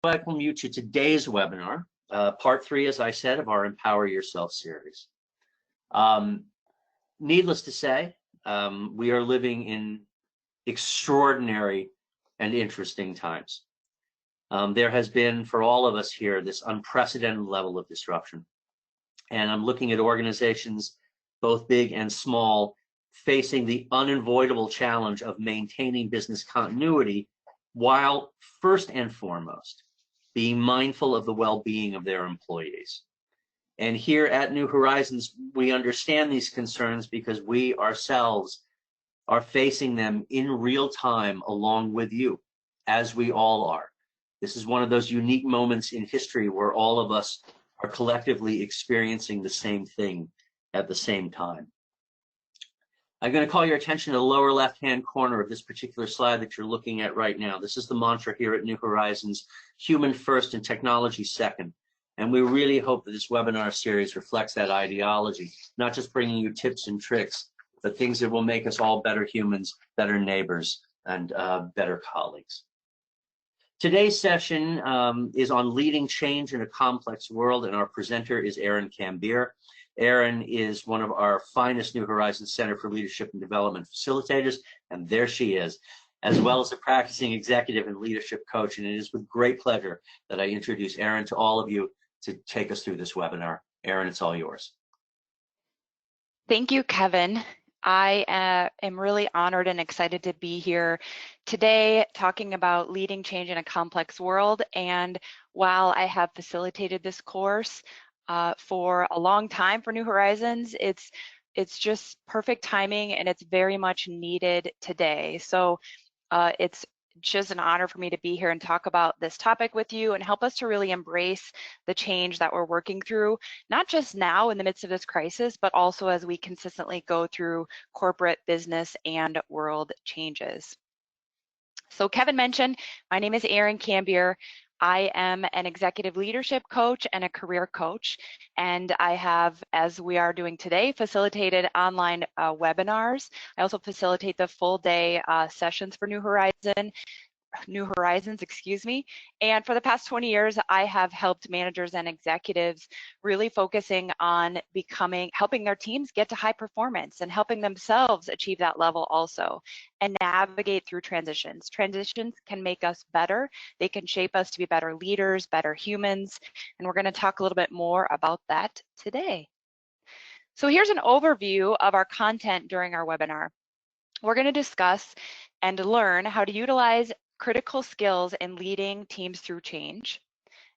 welcome you to today's webinar, part 3, as I said, of our Empower Yourself series. Needless to say, we are living in extraordinary and interesting times. There has been, for all of us here, this unprecedented level of disruption. And I'm looking at organizations, both big and small, facing the unavoidable challenge of maintaining business continuity while, first and foremost, being mindful of the well-being of their employees. And here at New Horizons, we understand these concerns because we ourselves are facing them in real time along with you, as we all are. This is one of those unique moments in history where all of us are collectively experiencing the same thing at the same time. I'm going to call your attention to the lower left-hand corner of this particular slide that you're looking at right now. This is the mantra here at New Horizons: human first and technology second. And we really hope that this webinar series reflects that ideology, not just bringing you tips and tricks, but things that will make us all better humans, better neighbors, and better colleagues. Today's session is on leading change in a complex world, and our presenter is Erin Cambier. Erin is one of our finest New Horizons Center for Leadership and Development facilitators, and there she is, as well as a practicing executive and leadership coach. And it is with great pleasure that I introduce Erin to all of you to take us through this webinar. Erin, it's all yours. Thank you, Kevin. I am really honored and excited to be here today talking about leading change in a complex world. And while I have facilitated this course for a long time for New Horizons, it's just perfect timing, and it's very much needed today. So it's just an honor for me to be here and talk about this topic with you and help us to really embrace the change that we're working through, not just now in the midst of this crisis, but also as we consistently go through corporate, business, and world changes. So Kevin mentioned, my name is Erin Cambier. I am an executive leadership coach and a career coach, and I have, as we are doing today, facilitated online webinars. I also facilitate the full day sessions for New Horizons, excuse me. And for the past 20 years, I have helped managers and executives really focusing on helping their teams get to high performance and helping themselves achieve that level also, and navigate through transitions. Transitions can make us better. They can shape us to be better leaders, better humans. And we're going to talk a little bit more about that today. So here's an overview of our content during our webinar. We're going to discuss and learn how to utilize critical skills in leading teams through change,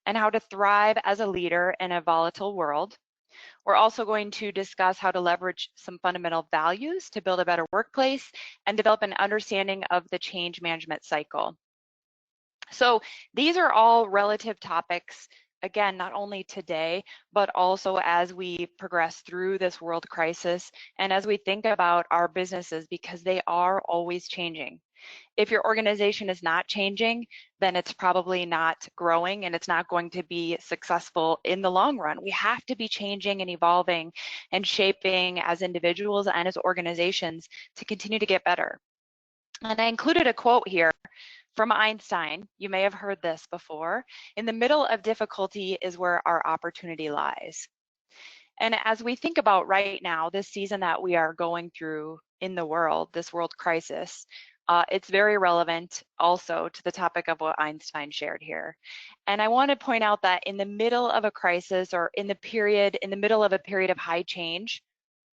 and how to thrive as a leader in a volatile world. We're also going to discuss how to leverage some fundamental values to build a better workplace and develop an understanding of the change management cycle. So these are all relative topics, again, not only today, but also as we progress through this world crisis and as we think about our businesses, because they are always changing. If your organization is not changing, then it's probably not growing and it's not going to be successful in the long run. We have to be changing and evolving and shaping as individuals and as organizations to continue to get better. And I included a quote here from Einstein. You may have heard this before. In the middle of difficulty is where our opportunity lies. And as we think about right now, this season that we are going through in the world, this world crisis, it's very relevant also to the topic of what Einstein shared here. And I want to point out that in the middle of a crisis, or in the middle of a period of high change,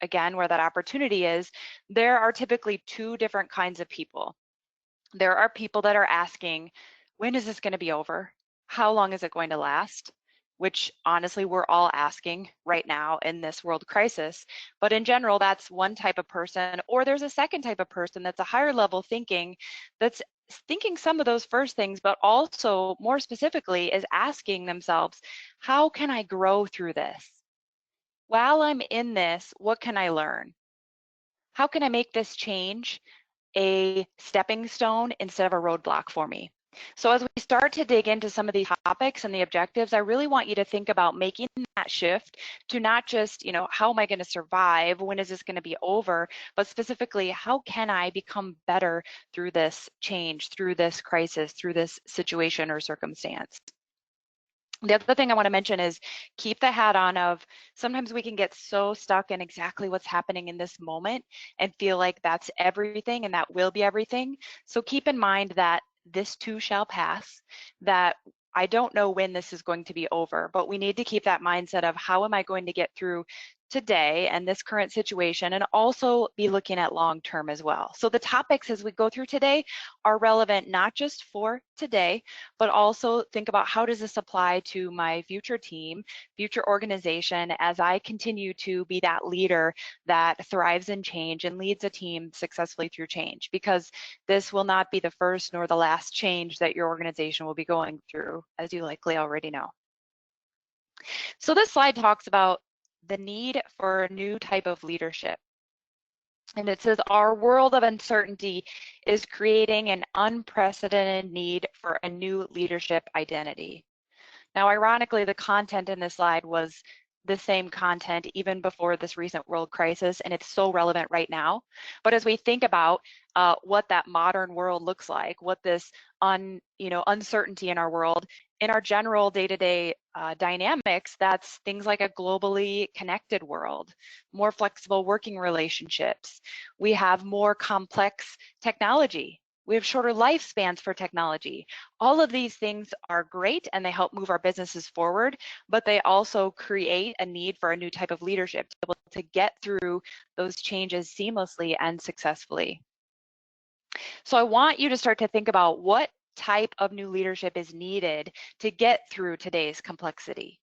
again, where that opportunity is, there are typically two different kinds of people. There are people that are asking, when is this going to be over? How long is it going to last? Which honestly, we're all asking right now in this world crisis. But in general, that's one type of person. Or there's a second type of person that's a higher level thinking, that's thinking some of those first things, but also more specifically is asking themselves, how can I grow through this? While I'm in this, what can I learn? How can I make this change a stepping stone instead of a roadblock for me? So as we start to dig into some of these topics and the objectives, I really want you to think about making that shift to not just, how am I going to survive? When is this going to be over? But specifically, how can I become better through this change, through this crisis, through this situation or circumstance? The other thing I want to mention is keep the hat on of sometimes we can get so stuck in exactly what's happening in this moment and feel like that's everything and that will be everything. So keep in mind that this too shall pass, that I don't know when this is going to be over, but we need to keep that mindset of how am I going to get through today and this current situation, and also be looking at long term as well. So the topics as we go through today are relevant not just for today, but also think about how does this apply to my future team, future organization, as I continue to be that leader that thrives in change and leads a team successfully through change, because this will not be the first nor the last change that your organization will be going through, as you likely already know. So this slide talks about the need for a new type of leadership. And it says, our world of uncertainty is creating an unprecedented need for a new leadership identity. Now, ironically, the content in this slide was the same content even before this recent world crisis, and it's so relevant right now. But as we think about what that modern world looks like, what this uncertainty in our world, in our general day-to-day dynamics, that's things like a globally connected world, more flexible working relationships. We have more complex technology. We have shorter lifespans for technology. All of these things are great and they help move our businesses forward, but they also create a need for a new type of leadership to be able to get through those changes seamlessly and successfully. So I want you to start to think about what type of new leadership is needed to get through today's complexity.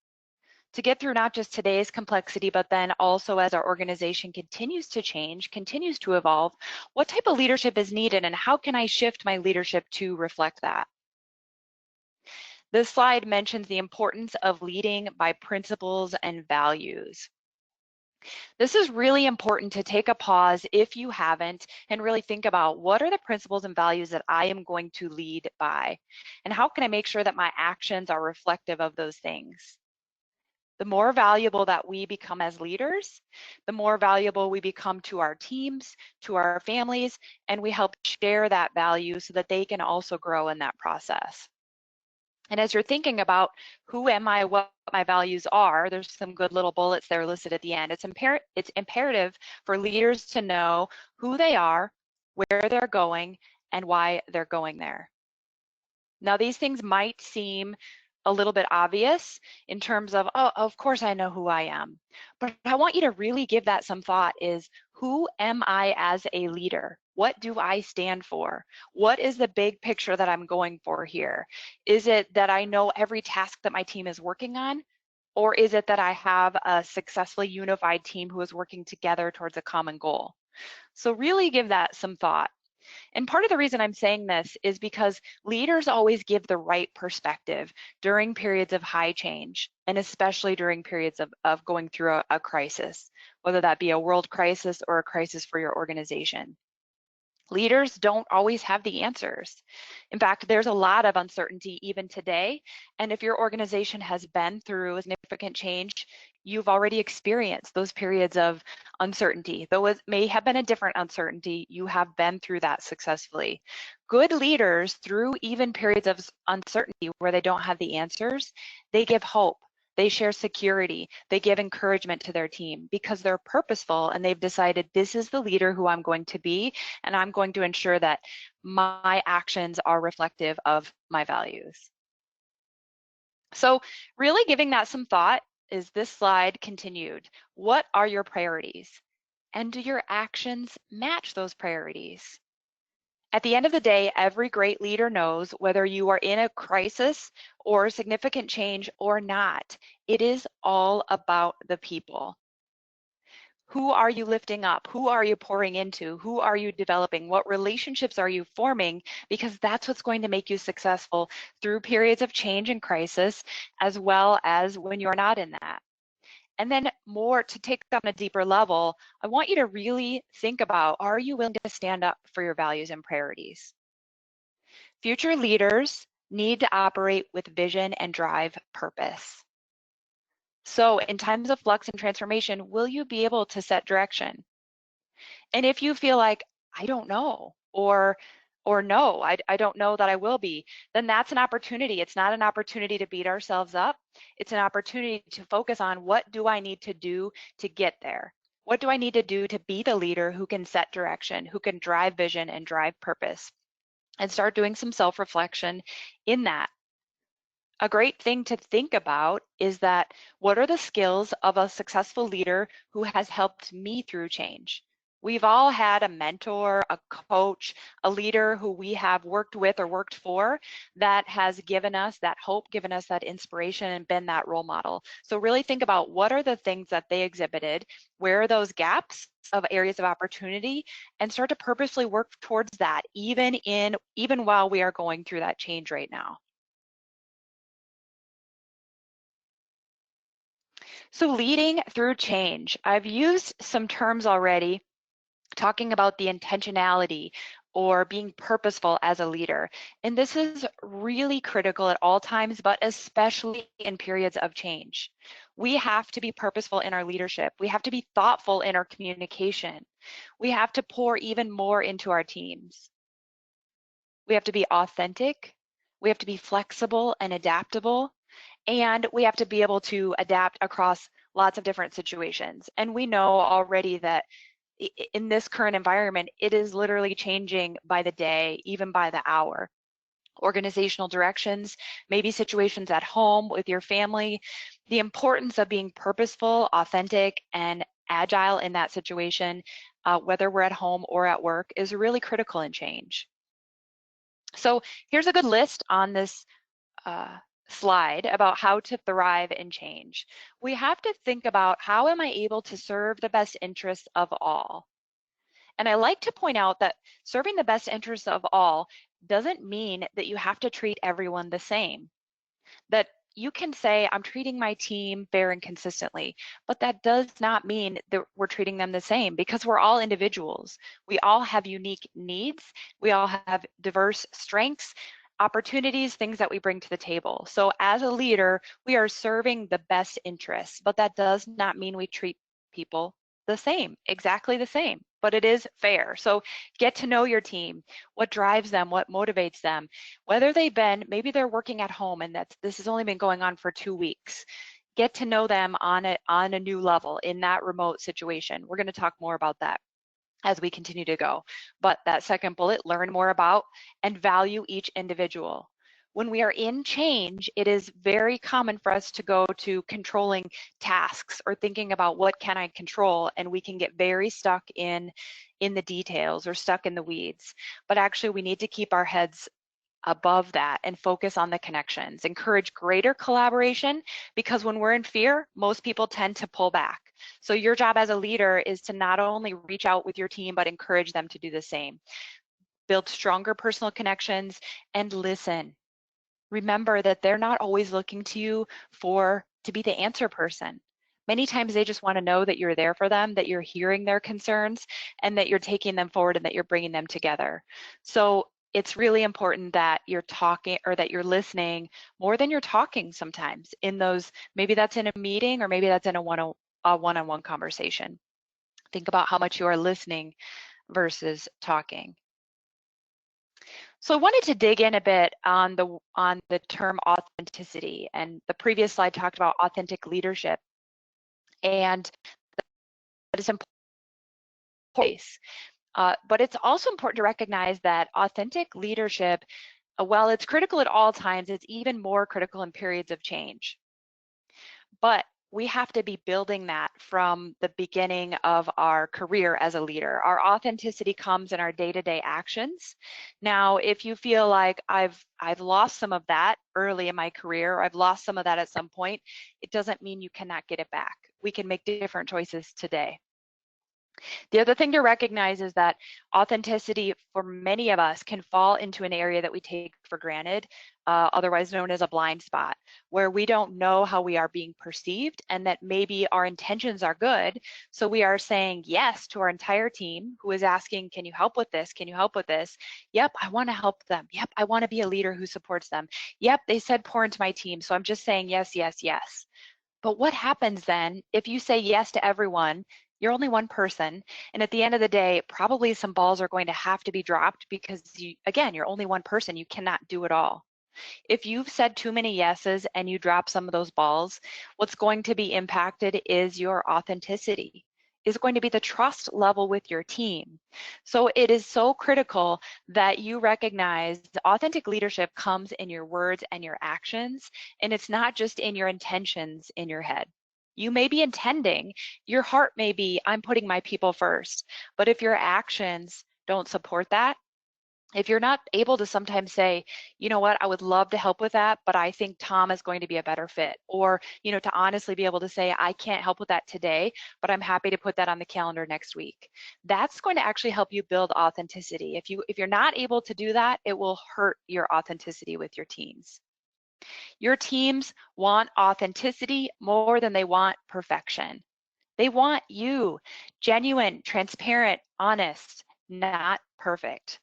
To get through not just today's complexity, but then also as our organization continues to change, continues to evolve, what type of leadership is needed and how can I shift my leadership to reflect that? This slide mentions the importance of leading by principles and values. This is really important to take a pause if you haven't and really think about what are the principles and values that I am going to lead by, and how can I make sure that my actions are reflective of those things. The more valuable that we become as leaders, the more valuable we become to our teams, to our families, and we help share that value so that they can also grow in that process. And as you're thinking about who am I, what my values are, there's some good little bullets there listed at the end. It's imperative for leaders to know who they are, where they're going, and why they're going there. Now, these things might seem a little bit obvious in terms of, oh, of course I know who I am. But I want you to really give that some thought is, who am I as a leader? What do I stand for? What is the big picture that I'm going for here? Is it that I know every task that my team is working on? Or is it that I have a successfully unified team who is working together towards a common goal? So really give that some thought. And part of the reason I'm saying this is because leaders always give the right perspective during periods of high change, and especially during periods of going through a crisis, whether that be a world crisis or a crisis for your organization. Leaders don't always have the answers. In fact, there's a lot of uncertainty even today. And if your organization has been through a significant change, you've already experienced those periods of uncertainty. Though it may have been a different uncertainty, you have been through that successfully. Good leaders, through even periods of uncertainty where they don't have the answers, they give hope. They share security. They give encouragement to their team because they're purposeful and they've decided this is the leader who I'm going to be, and I'm going to ensure that my actions are reflective of my values. So really giving that some thought is this slide continued. What are your priorities? And do your actions match those priorities? At the end of the day, every great leader knows whether you are in a crisis or significant change or not, it is all about the people. Who are you lifting up? Who are you pouring into? Who are you developing? What relationships are you forming? Because that's what's going to make you successful through periods of change and crisis, as well as when you're not in that. And then more to take that on a deeper level, I want you to really think about, are you willing to stand up for your values and priorities? Future leaders need to operate with vision and drive purpose. So in times of flux and transformation, will you be able to set direction? And if you feel like, I don't know, or or no, I don't know that I will be, then that's an opportunity. It's not an opportunity to beat ourselves up. It's an opportunity to focus on what do I need to do to get there? What do I need to do to be the leader who can set direction, who can drive vision and drive purpose? And start doing some self-reflection in that. A great thing to think about is that what are the skills of a successful leader who has helped me through change? We've all had a mentor, a coach, a leader who we have worked with or worked for that has given us that hope, given us that inspiration, and been that role model. So really think about what are the things that they exhibited, where are those gaps of areas of opportunity, and start to purposely work towards that even while we are going through that change right now. So leading through change, I've used some terms already talking about the intentionality or being purposeful as a leader. And this is really critical at all times, but especially in periods of change. We have to be purposeful in our leadership. We have to be thoughtful in our communication. We have to pour even more into our teams. We have to be authentic. We have to be flexible and adaptable. And we have to be able to adapt across lots of different situations. And we know already that in this current environment, it is literally changing by the day, even by the hour. Organizational directions, maybe situations at home with your family. The importance of being purposeful, authentic, and agile in that situation, whether we're at home or at work, is really critical in change. So here's a good list on this slide about how to thrive in change. We have to think about how am I able to serve the best interests of all? And I like to point out that serving the best interests of all doesn't mean that you have to treat everyone the same. That you can say, I'm treating my team fair and consistently, but that does not mean that we're treating them the same because we're all individuals. We all have unique needs. We all have diverse strengths, opportunities, things that we bring to the table. So as a leader, we are serving the best interests, but that does not mean we treat people the same, exactly the same, but it is fair. So get to know your team, what drives them, what motivates them, whether maybe they're working at home and this has only been going on for 2 weeks. Get to know them on a new level in that remote situation. We're going to talk more about that as we continue to go. But that second bullet, learn more about and value each individual. When we are in change, it is very common for us to go to controlling tasks or thinking about what can I control, and we can get very stuck in the details or stuck in the weeds. But actually, we need to keep our heads above that and focus on the connections. Encourage greater collaboration because when we're in fear, most people tend to pull back. So your job as a leader is to not only reach out with your team, but encourage them to do the same. Build stronger personal connections and listen. Remember that they're not always looking to you to be the answer person. Many times they just want to know that you're there for them, that you're hearing their concerns, and that you're taking them forward and that you're bringing them together. So it's really important that you're talking or that you're listening more than you're talking sometimes in those, maybe that's in a meeting or maybe that's in a one-on-one conversation. Think about how much you are listening versus talking. So I wanted to dig in a bit on the term authenticity, and the previous slide talked about authentic leadership, and that is important. But it's also important to recognize that authentic leadership, while it's critical at all times, it's even more critical in periods of change. But we have to be building that from the beginning of our career as a leader. Our authenticity comes in our day-to-day actions. Now, if you feel like I've lost some of that early in my career, or I've lost some of that at some point, it doesn't mean you cannot get it back. We can make different choices today. The other thing to recognize is that authenticity for many of us can fall into an area that we take for granted, otherwise known as a blind spot, where we don't know how we are being perceived and that maybe our intentions are good. So we are saying yes to our entire team who is asking, can you help with this? Can you help with this? Yep, I want to help them. Yep, I want to be a leader who supports them. Yep, they said pour into my team. So I'm just saying yes, yes, yes. But what happens then if you say yes to everyone, You're only one person, and at the end of the day, probably some balls are going to have to be dropped because again, you're only one person. You cannot do it all. If you've said too many yeses and you drop some of those balls, what's going to be impacted is your authenticity, is going to be the trust level with your team. So it is so critical that you recognize the authentic leadership comes in your words and your actions, and it's not just in your intentions in your head. You may be intending, your heart may be, I'm putting my people first, but if your actions don't support that, if you're not able to sometimes say, you know what, I would love to help with that, but I think Tom is going to be a better fit. Or, to honestly be able to say, I can't help with that today, but I'm happy to put that on the calendar next week. That's going to actually help you build authenticity. If you're not able to do that, it will hurt your authenticity with your teams. Your teams want authenticity more than they want perfection. They want you, genuine, transparent, honest, not perfect.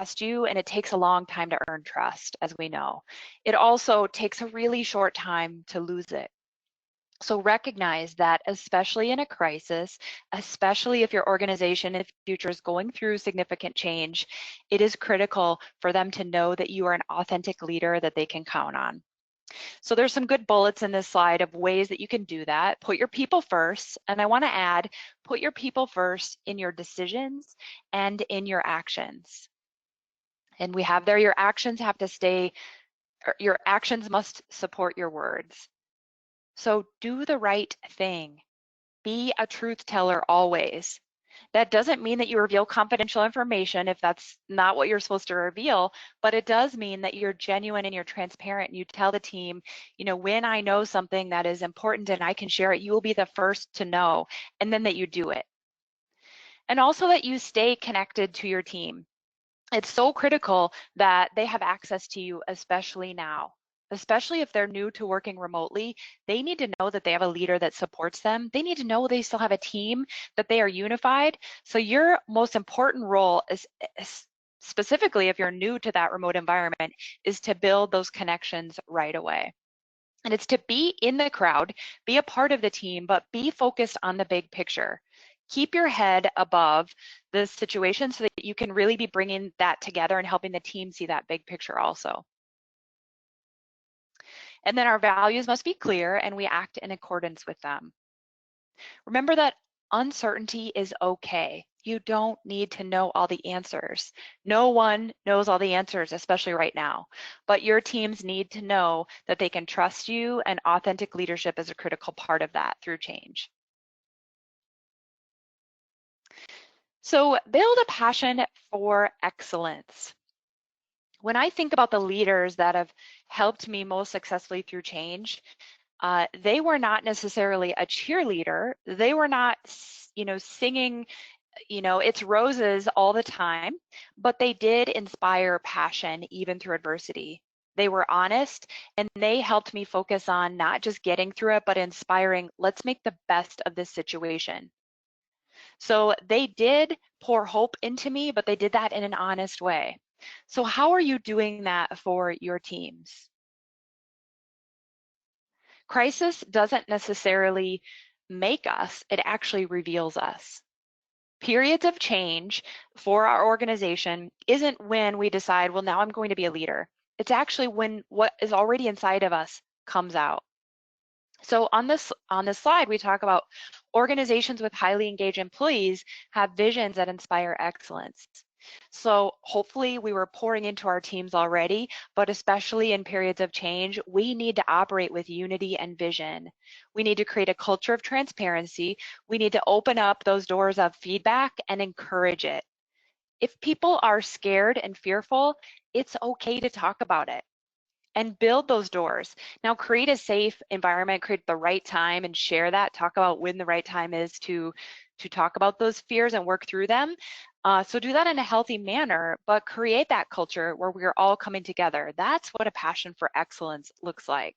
Trust you, and it takes a long time to earn trust, as we know. It also takes a really short time to lose it. So recognize that, especially in a crisis, especially if your organization in the future is going through significant change, it is critical for them to know that you are an authentic leader that they can count on. So there's some good bullets in this slide of ways that you can do that. Put your people first, and I want to add, put your people first in your decisions and in your actions. And we have there, your actions have to stay, or your actions must support your words. So do the right thing. Be a truth teller always. That doesn't mean that you reveal confidential information if that's not what you're supposed to reveal, but it does mean that you're genuine and you're transparent and you tell the team, when I know something that is important and I can share it, you will be the first to know, and then that you do it. And also that you stay connected to your team. It's so critical that they have access to you, especially now. Especially if they're new to working remotely, they need to know that they have a leader that supports them. They need to know they still have a team, that they are unified. So your most important role is specifically if you're new to that remote environment, is to build those connections right away. And it's to be in the crowd, be a part of the team, but be focused on the big picture. Keep your head above the situation so that you can really be bringing that together and helping the team see that big picture also. And then our values must be clear and we act in accordance with them. Remember that uncertainty is okay. You don't need to know all the answers. No one knows all the answers, especially right now. But your teams need to know that they can trust you, and authentic leadership is a critical part of that through change. So build a passion for excellence. When I think about the leaders that have helped me most successfully through change, they were not necessarily a cheerleader. They were not, singing, it's roses all the time, but they did inspire passion even through adversity. They were honest, and they helped me focus on not just getting through it, but inspiring, let's make the best of this situation. So they did pour hope into me, but they did that in an honest way. So how are you doing that for your teams? Crisis doesn't necessarily make us, it actually reveals us. Periods of change for our organization isn't when we decide, well, now I'm going to be a leader. It's actually when what is already inside of us comes out. So on this slide, we talk about organizations with highly engaged employees have visions that inspire excellence. So hopefully we were pouring into our teams already, but especially in periods of change, we need to operate with unity and vision. We need to create a culture of transparency. We need to open up those doors of feedback and encourage it. If people are scared and fearful, it's okay to talk about it and build those doors. Now create a safe environment, create the right time and share that, talk about when the right time is to talk about those fears and work through them. So do that in a healthy manner, but create that culture where we're all coming together. That's what a passion for excellence looks like.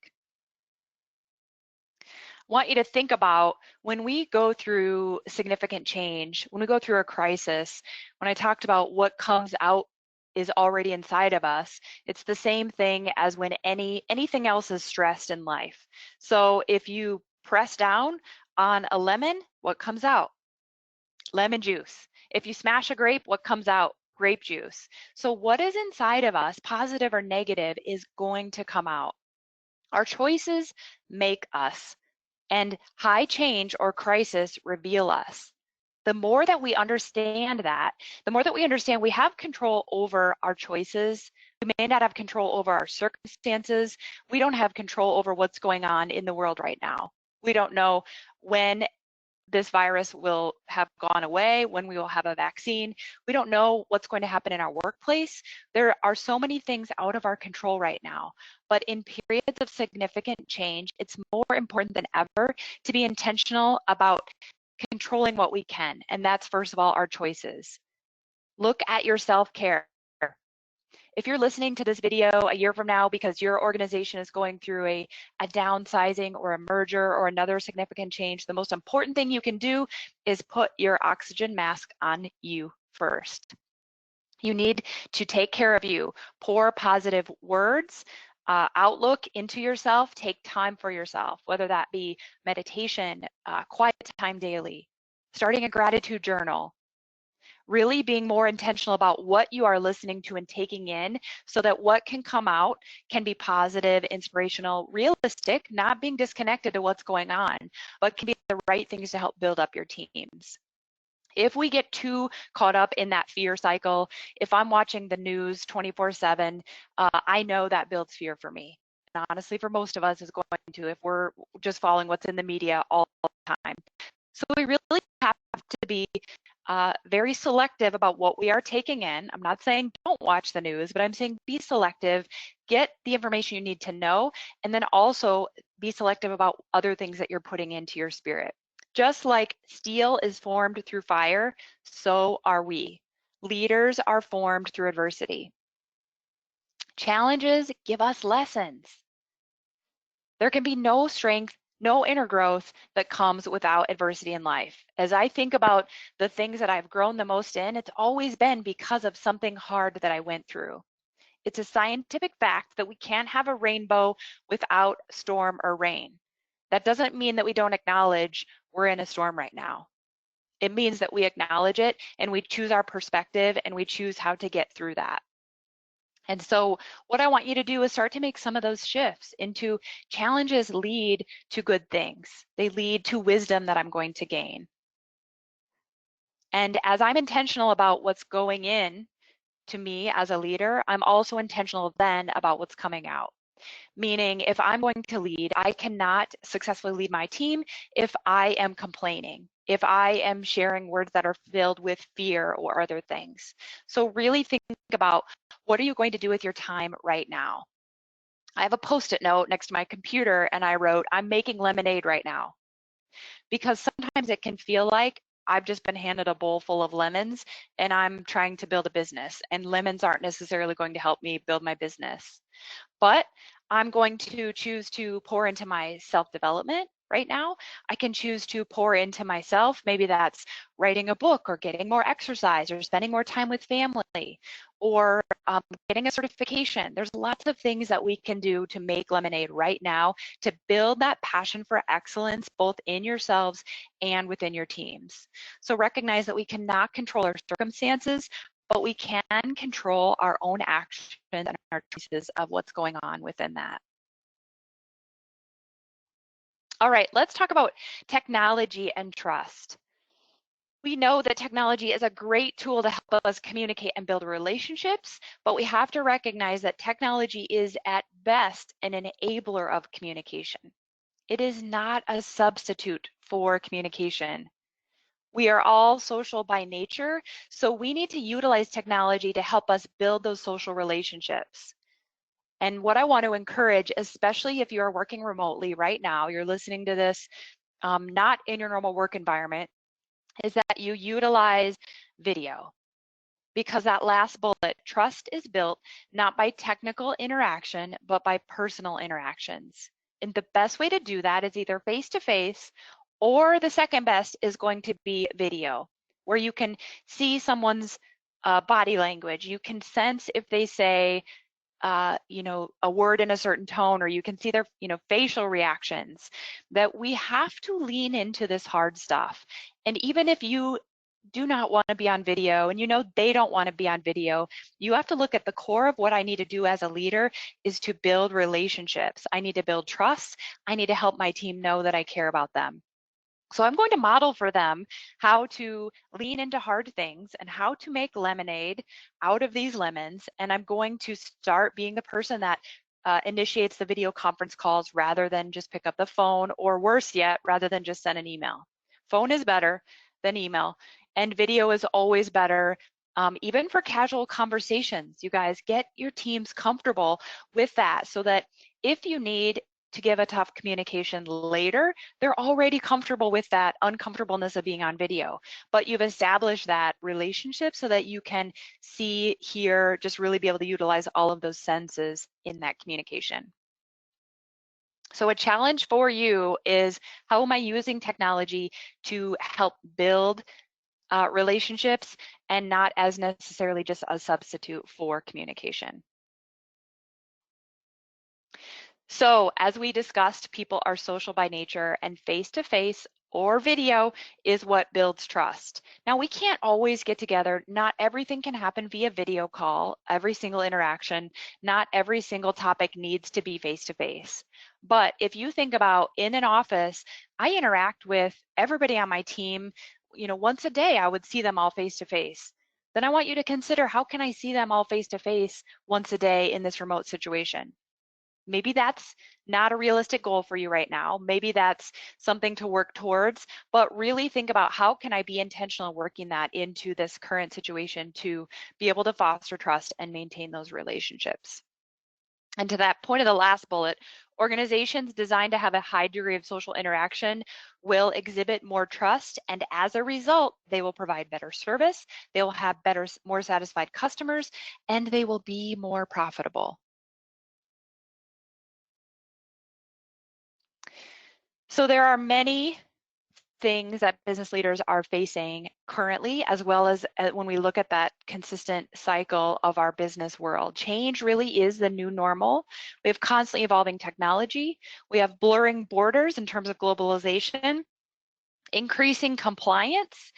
I want you to think about when we go through significant change, when we go through a crisis, when I talked about what comes out is already inside of us, it's the same thing as when anything else is stressed in life. So if you press down on a lemon, what comes out? Lemon juice. If you smash a grape, what comes out? Grape juice. So what is inside of us, positive or negative, is going to come out. Our choices make us, and high change or crisis reveal us. The more that we understand that, the more that we understand we have control over our choices. We may not have control over our circumstances. We don't have control over what's going on in the world right now. We don't know when this virus will have gone away, when we will have a vaccine. We don't know what's going to happen in our workplace. There are so many things out of our control right now. But in periods of significant change, it's more important than ever to be intentional about controlling what we can. And that's, first of all, our choices. Look at your self-care. If you're listening to this video a year from now because your organization is going through a downsizing or a merger or another significant change, the most important thing you can do is put your oxygen mask on you first. You need to take care of you. Pour positive words, outlook into yourself. Take time for yourself, whether that be meditation, quiet time daily, starting a gratitude journal, really being more intentional about what you are listening to and taking in so that what can come out can be positive, inspirational, realistic, not being disconnected to what's going on, but can be the right things to help build up your teams. If we get too caught up in that fear cycle, if I'm watching the news 24/7, I know that builds fear for me. And honestly, for most of us, is going to if we're just following what's in the media all the time. So we really have to be very selective about what we are taking in. I'm not saying don't watch the news, but I'm saying be selective, get the information you need to know, and then also be selective about other things that you're putting into your spirit. Just like steel is formed through fire, so are we. Leaders are formed through adversity. Challenges give us lessons. There can be no strength, no inner growth that comes without adversity in life. As I think about the things that I've grown the most in, it's always been because of something hard that I went through. It's a scientific fact that we can't have a rainbow without storm or rain. That doesn't mean that we don't acknowledge we're in a storm right now. It means that we acknowledge it and we choose our perspective and we choose how to get through that. And so what I want you to do is start to make some of those shifts into challenges lead to good things. They lead to wisdom that I'm going to gain. And as I'm intentional about what's going in to me as a leader, I'm also intentional then about what's coming out. Meaning if I'm going to lead, I cannot successfully lead my team if I am complaining, if I am sharing words that are filled with fear or other things. So really think about, what are you going to do with your time right now? I have a Post-it note next to my computer and I wrote, I'm making lemonade right now. Because sometimes it can feel like I've just been handed a bowl full of lemons and I'm trying to build a business, and lemons aren't necessarily going to help me build my business. But I'm going to choose to pour into my self-development right now. I can choose to pour into myself. Maybe that's writing a book or getting more exercise or spending more time with family or getting a certification. There's lots of things that we can do to make lemonade right now to build that passion for excellence both in yourselves and within your teams. So recognize that we cannot control our circumstances, but we can control our own actions and our choices of what's going on within that. All right, let's talk about technology and trust. We know that technology is a great tool to help us communicate and build relationships, but we have to recognize that technology is at best an enabler of communication. It is not a substitute for communication. We are all social by nature, so we need to utilize technology to help us build those social relationships. And what I want to encourage, especially if you are working remotely right now, you're listening to this not in your normal work environment, is that you utilize video. Because that last bullet, trust is built not by technical interaction, but by personal interactions. And the best way to do that is either face-to-face, or the second best is going to be video, where you can see someone's body language. You can sense if they say, a word in a certain tone, or you can see their, facial reactions, that we have to lean into this hard stuff. And even if you do not want to be on video and they don't want to be on video, you have to look at the core of what I need to do as a leader is to build relationships. I need to build trust. I need to help my team know that I care about them. So I'm going to model for them how to lean into hard things and how to make lemonade out of these lemons. And I'm going to start being the person that initiates the video conference calls rather than just pick up the phone, or worse yet, rather than just send an email. Phone is better than email, and video is always better. Even for casual conversations, you guys get your teams comfortable with that so that if you need to give a tough communication later, they're already comfortable with that uncomfortableness of being on video. But you've established that relationship so that you can see, hear, just really be able to utilize all of those senses in that communication. So a challenge for you is, how am I using technology to help build relationships and not as necessarily just a substitute for communication? So as we discussed, people are social by nature, and face-to-face or video is what builds trust. Now, we can't always get together. Not everything can happen via video call, every single interaction. Not every single topic needs to be face-to-face. But if you think about in an office, I interact with everybody on my team, once a day. I would see them all face-to-face. Then I want you to consider, how can I see them all face-to-face once a day in this remote situation? Maybe that's not a realistic goal for you right now. Maybe that's something to work towards, but really think about, how can I be intentional working that into this current situation to be able to foster trust and maintain those relationships. And to that point of the last bullet, organizations designed to have a high degree of social interaction will exhibit more trust, and as a result, they will provide better service, they will have better, more satisfied customers, and they will be more profitable. So there are many things that business leaders are facing currently, as well as when we look at that consistent cycle of our business world. Change really is the new normal. We have constantly evolving technology. We have blurring borders in terms of globalization, increasing compliance,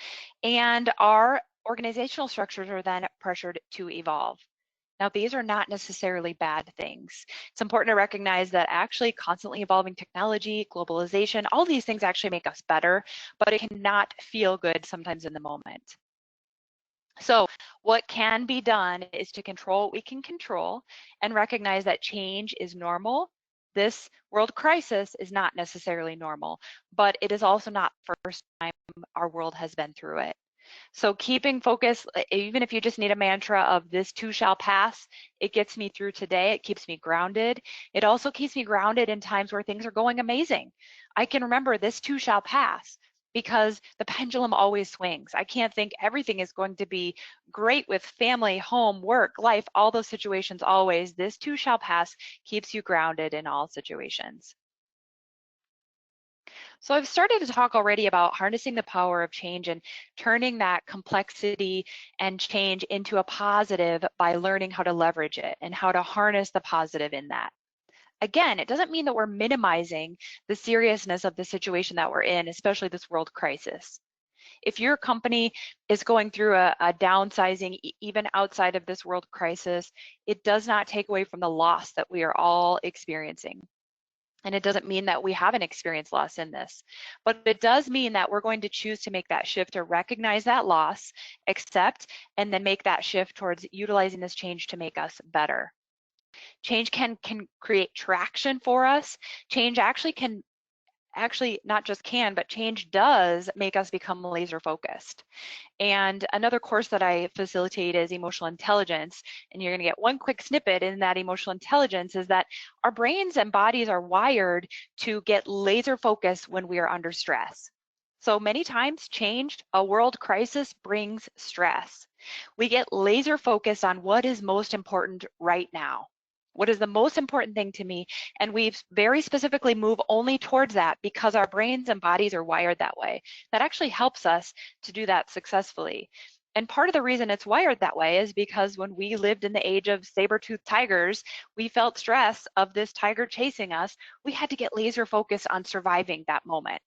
and our organizational structures are then pressured to evolve. Now, these are not necessarily bad things. It's important to recognize that actually constantly evolving technology, globalization, all these things actually make us better, but it cannot feel good sometimes in the moment. So what can be done is to control what we can control and recognize that change is normal. This world crisis is not necessarily normal, but it is also not the first time our world has been through it. So keeping focus, even if you just need a mantra of "this too shall pass," it gets me through today. It keeps me grounded. It also keeps me grounded in times where things are going amazing. I can remember this too shall pass because the pendulum always swings. I can't think everything is going to be great with family, home, work, life, all those situations always. This too shall pass keeps you grounded in all situations. So I've started to talk already about harnessing the power of change and turning that complexity and change into a positive by learning how to leverage it and how to harness the positive in that. Again, it doesn't mean that we're minimizing the seriousness of the situation that we're in, especially this world crisis. If your company is going through a downsizing, even outside of this world crisis, it does not take away from the loss that we are all experiencing. And it doesn't mean that we haven't experienced loss in this, but it does mean that we're going to choose to make that shift to recognize that loss, accept, and then make that shift towards utilizing this change to make us better. Change can create traction for us. Change not just can, but change does make us become laser focused. And another course that I facilitate is emotional intelligence. And you're going to get one quick snippet in that emotional intelligence is that our brains and bodies are wired to get laser focused when we are under stress. So many times change, a world crisis brings stress. We get laser focused on what is most important right now. What is the most important thing to me? And we very specifically move only towards that because our brains and bodies are wired that way. That actually helps us to do that successfully. And part of the reason it's wired that way is because when we lived in the age of saber-toothed tigers, we felt stress of this tiger chasing us. We had to get laser focused on surviving that moment.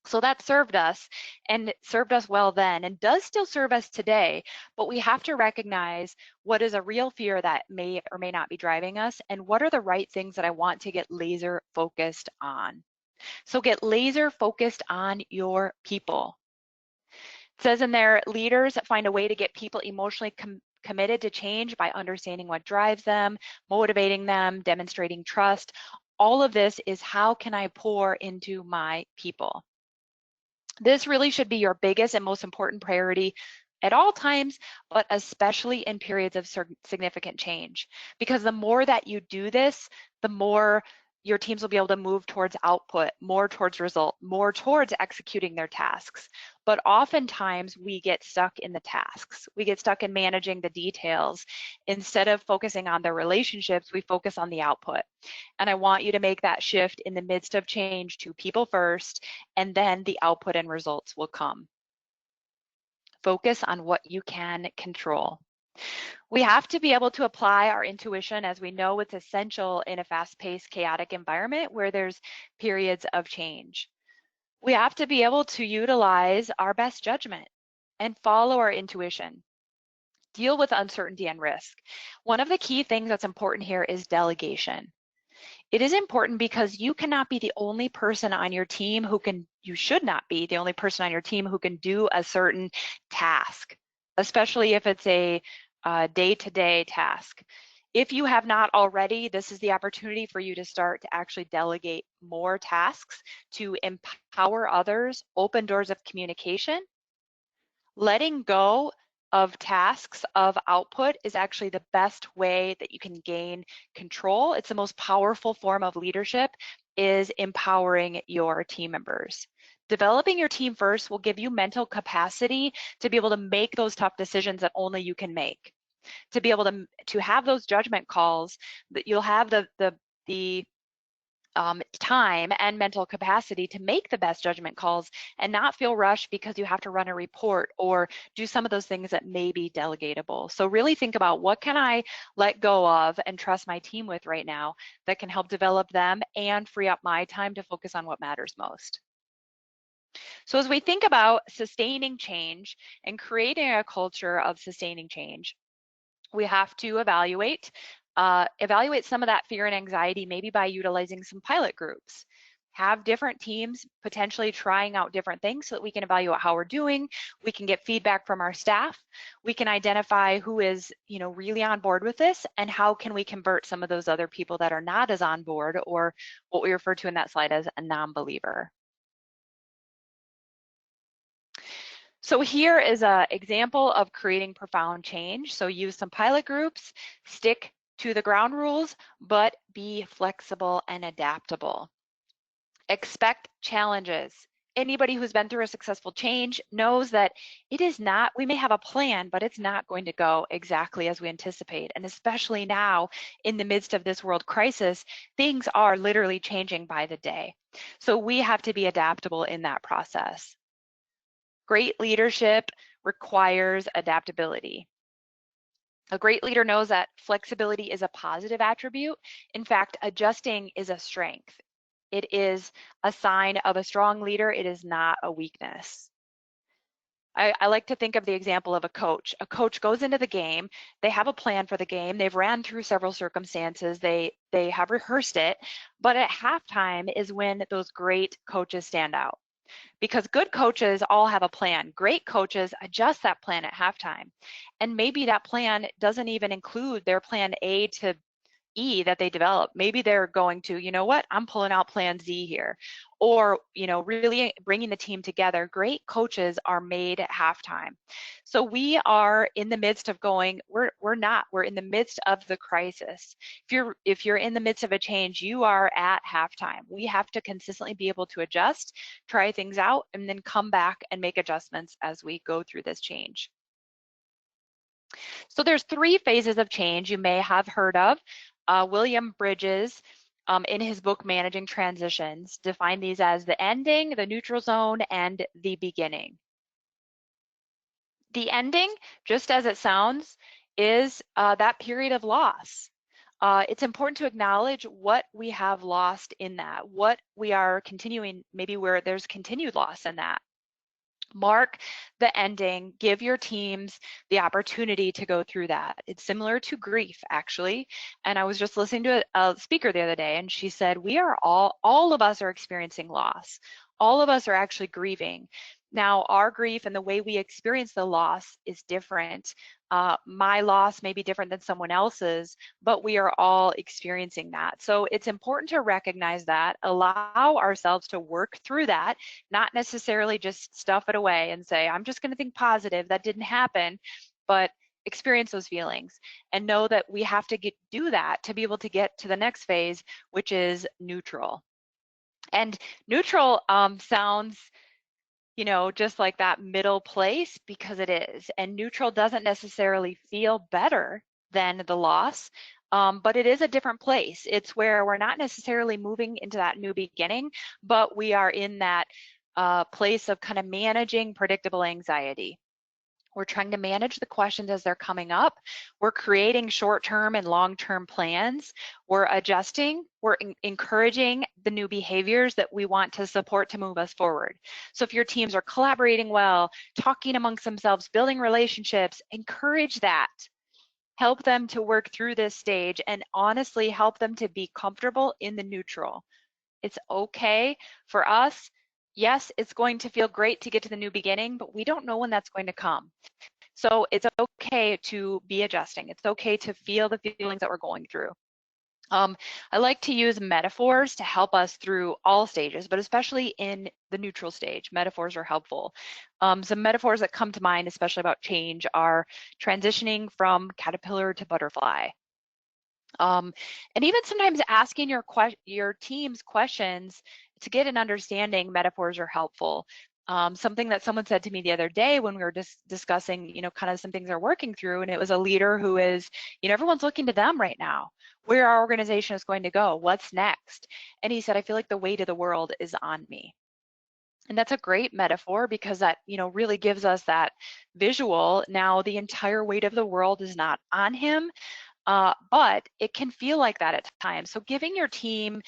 So that served us, and it served us well then, and does still serve us today. But we have to recognize what is a real fear that may or may not be driving us, and what are the right things that I want to get laser focused on. So get laser focused on your people. It says in there, leaders find a way to get people emotionally committed to change by understanding what drives them, motivating them, demonstrating trust. All of this is how can I pour into my people? This really should be your biggest and most important priority at all times, but especially in periods of significant change. Because the more that you do this, the more your teams will be able to move towards output, more towards result, more towards executing their tasks. But oftentimes we get stuck in the tasks. We get stuck in managing the details. Instead of focusing on the relationships, we focus on the output. And I want you to make that shift in the midst of change to people first, and then the output and results will come. Focus on what you can control. We have to be able to apply our intuition, as we know it's essential in a fast-paced, chaotic environment where there's periods of change. We have to be able to utilize our best judgment and follow our intuition. Deal with uncertainty and risk. One of the key things that's important here is delegation. It is important because you cannot be the only person on your team you should not be the only person on your team who can do a certain task, especially if it's a day-to-day task. If you have not already, this is the opportunity for you to start to actually delegate more tasks to empower others, open doors of communication. Letting go of tasks of output is actually the best way that you can gain control. It's the most powerful form of leadership, is empowering your team members. Developing your team first will give you mental capacity to be able to make those tough decisions that only you can make. To be able to have those judgment calls, that you'll have the time and mental capacity to make the best judgment calls and not feel rushed because you have to run a report or do some of those things that may be delegatable. So really think about, what can I let go of and trust my team with right now that can help develop them and free up my time to focus on what matters most. So as we think about sustaining change and creating a culture of sustaining change, we have to evaluate some of that fear and anxiety, maybe by utilizing some pilot groups. Have different teams potentially trying out different things so that we can evaluate how we're doing. We can get feedback from our staff. We can identify who is, really on board with this, and how can we convert some of those other people that are not as on board, or what we refer to in that slide as a non-believer. So here is an example of creating profound change. So use some pilot groups, stick to the ground rules, but be flexible and adaptable. Expect challenges. Anybody who's been through a successful change knows that it is not, we may have a plan, but it's not going to go exactly as we anticipate. And especially now in the midst of this world crisis, things are literally changing by the day. So we have to be adaptable in that process. Great leadership requires adaptability. A great leader knows that flexibility is a positive attribute. In fact, adjusting is a strength. It is a sign of a strong leader. It is not a weakness. I like to think of the example of a coach. A coach goes into the game, they have a plan for the game, they've ran through several circumstances, they have rehearsed it, but at halftime is when those great coaches stand out. Because good coaches all have a plan. Great coaches adjust that plan at halftime. And maybe that plan doesn't even include their plan A to E that they develop. Maybe they're going to, you know what, I'm pulling out plan Z here. Or, really bringing the team together. Great coaches are made at halftime. So we are in the midst of we're in the midst of the crisis. If you're in the midst of a change, you are at halftime. We have to consistently be able to adjust, try things out, and then come back and make adjustments as we go through this change. So there's 3 phases of change you may have heard of. William Bridges, in his book Managing Transitions, defined these as the ending, the neutral zone, and the beginning. The ending, just as it sounds, is that period of loss. It's important to acknowledge what we have lost in that, what we are continuing, maybe where there's continued loss in that. Mark the ending, give your teams the opportunity to go through that. It's similar to grief, actually. And I was just listening to a speaker the other day, and she said, we are all of us are experiencing loss. All of us are actually grieving. Now, our grief and the way we experience the loss is different. My loss may be different than someone else's, but we are all experiencing that. So it's important to recognize that, allow ourselves to work through that, not necessarily just stuff it away and say, I'm just going to think positive, that didn't happen, but experience those feelings and know that we have to do that to be able to get to the next phase, which is neutral. And neutral sounds, you know, just like that middle place, because it is. And neutral doesn't necessarily feel better than the loss, but it is a different place. It's where we're not necessarily moving into that new beginning, but we are in that place of kind of managing predictable anxiety. We're trying to manage the questions as they're coming up. We're creating short-term and long-term plans. We're adjusting. We're encouraging the new behaviors that we want to support to move us forward. So if your teams are collaborating well, talking amongst themselves, building relationships, encourage that. Help them to work through this stage and honestly help them to be comfortable in the neutral. It's okay for us. Yes, it's going to feel great to get to the new beginning, but we don't know when that's going to come. So it's okay to be adjusting. It's okay to feel the feelings that we're going through. I like to use metaphors to help us through all stages, but especially in the neutral stage, metaphors are helpful. Some metaphors that come to mind, especially about change, are transitioning from caterpillar to butterfly. And even sometimes asking your team's questions to get an understanding, metaphors are helpful. Something that someone said to me the other day when we were discussing, you know, kind of some things they're working through, and it was a leader who is, you know, everyone's looking to them right now, where our organization is going to go, what's next. And he said, I feel like the weight of the world is on me. And that's a great metaphor because that, you know, really gives us that visual. Now the entire weight of the world is not on him, but it can feel like that at times. So giving your team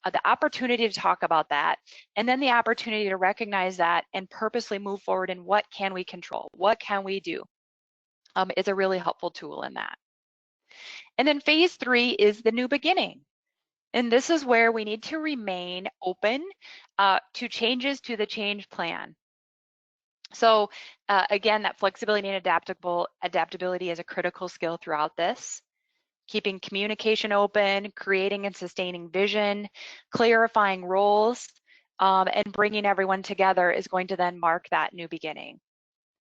the opportunity to talk about that, and then the opportunity to recognize that and purposely move forward in what can we control, what can we do, is a really helpful tool in that. And then phase 3 is the new beginning. And this is where we need to remain open to changes to the change plan. So again, that flexibility and adaptability is a critical skill throughout this. Keeping communication open, creating and sustaining vision, clarifying roles, and bringing everyone together is going to then mark that new beginning.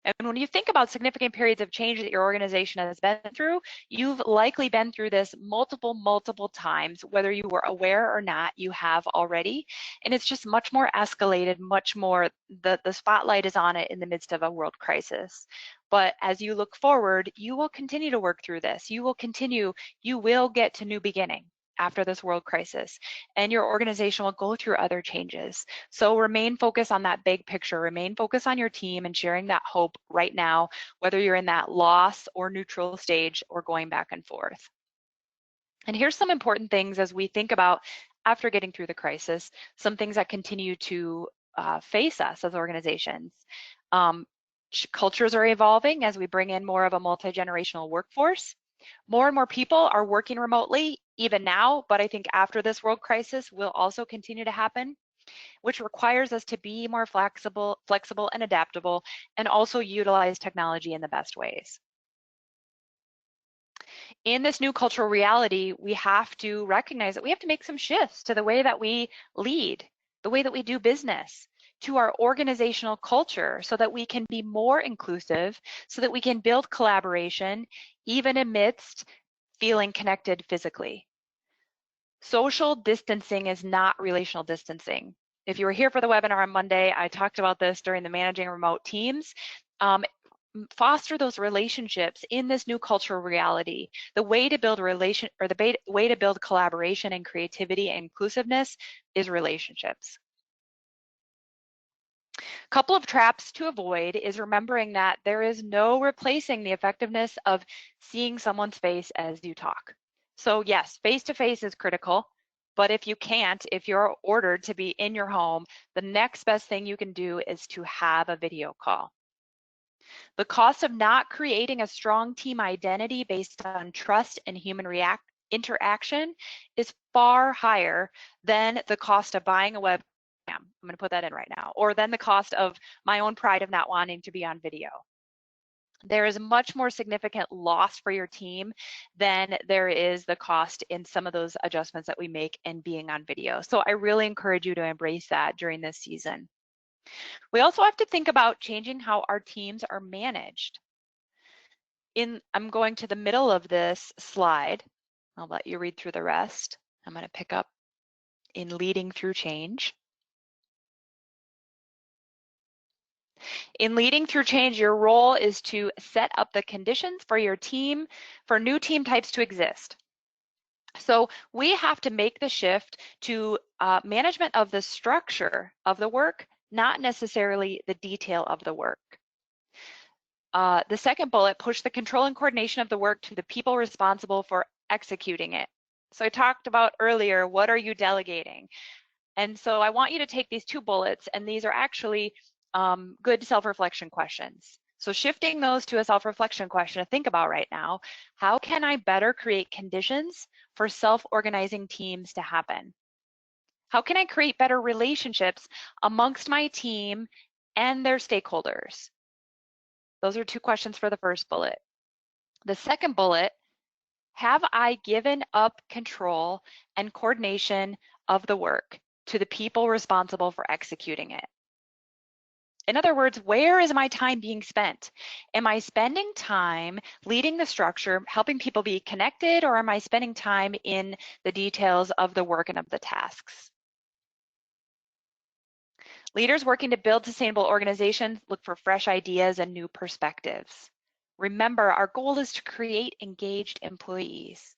And when you think about significant periods of change that your organization has been through, you've likely been through this multiple times, whether you were aware or not, you have already. And it's just much more escalated, much more, the spotlight is on it in the midst of a world crisis. But as you look forward, you will continue to work through this. You will get to new beginning after this world crisis, and your organization will go through other changes. So remain focused on that big picture, remain focused on your team and sharing that hope right now, whether you're in that loss or neutral stage or going back and forth. And here's some important things as we think about, after getting through the crisis, some things that continue to face us as organizations. Cultures are evolving as we bring in more of a multi-generational workforce. More and more people are working remotely even now, but I think after this world crisis will also continue to happen, which requires us to be more flexible and adaptable, and also utilize technology in the best ways. In this new cultural reality, we have to recognize that we have to make some shifts to the way that we lead, the way that we do business, to our organizational culture, so that we can be more inclusive, so that we can build collaboration, even amidst feeling connected physically. Social distancing is not relational distancing. If you were here for the webinar on Monday, I talked about this during the Managing Remote Teams. Foster those relationships in this new cultural reality. The way to build way to build collaboration and creativity and inclusiveness is relationships. Couple of traps to avoid is remembering that there is no replacing the effectiveness of seeing someone's face as you talk. So yes, face-to-face is critical, but if you can't, if you're ordered to be in your home, the next best thing you can do is to have a video call. The cost of not creating a strong team identity based on trust and human interaction is far higher than the cost of buying a webcam. I'm going to put that in right now, or than the cost of my own pride of not wanting to be on video. There is much more significant loss for your team than there is the cost in some of those adjustments that we make in being on video. So I really encourage you to embrace that during this season. We also have to think about changing how our teams are managed. I'm going to the middle of this slide. I'll let you read through the rest. I'm going to pick up in leading through change. In leading through change, your role is to set up the conditions for your team, for new team types to exist. So we have to make the shift to management of the structure of the work, not necessarily the detail of the work. The second bullet, push the control and coordination of the work to the people responsible for executing it. So I talked about earlier, what are you delegating? And so I want you to take these two bullets, and these are actually good self-reflection questions. So shifting those to a self-reflection question to think about right now, how can I better create conditions for self-organizing teams to happen? How can I create better relationships amongst my team and their stakeholders? Those are two questions for the first bullet. The second bullet, have I given up control and coordination of the work to the people responsible for executing it? In other words, where is my time being spent? Am I spending time leading the structure, helping people be connected, or am I spending time in the details of the work and of the tasks? Leaders working to build sustainable organizations look for fresh ideas and new perspectives. Remember, our goal is to create engaged employees.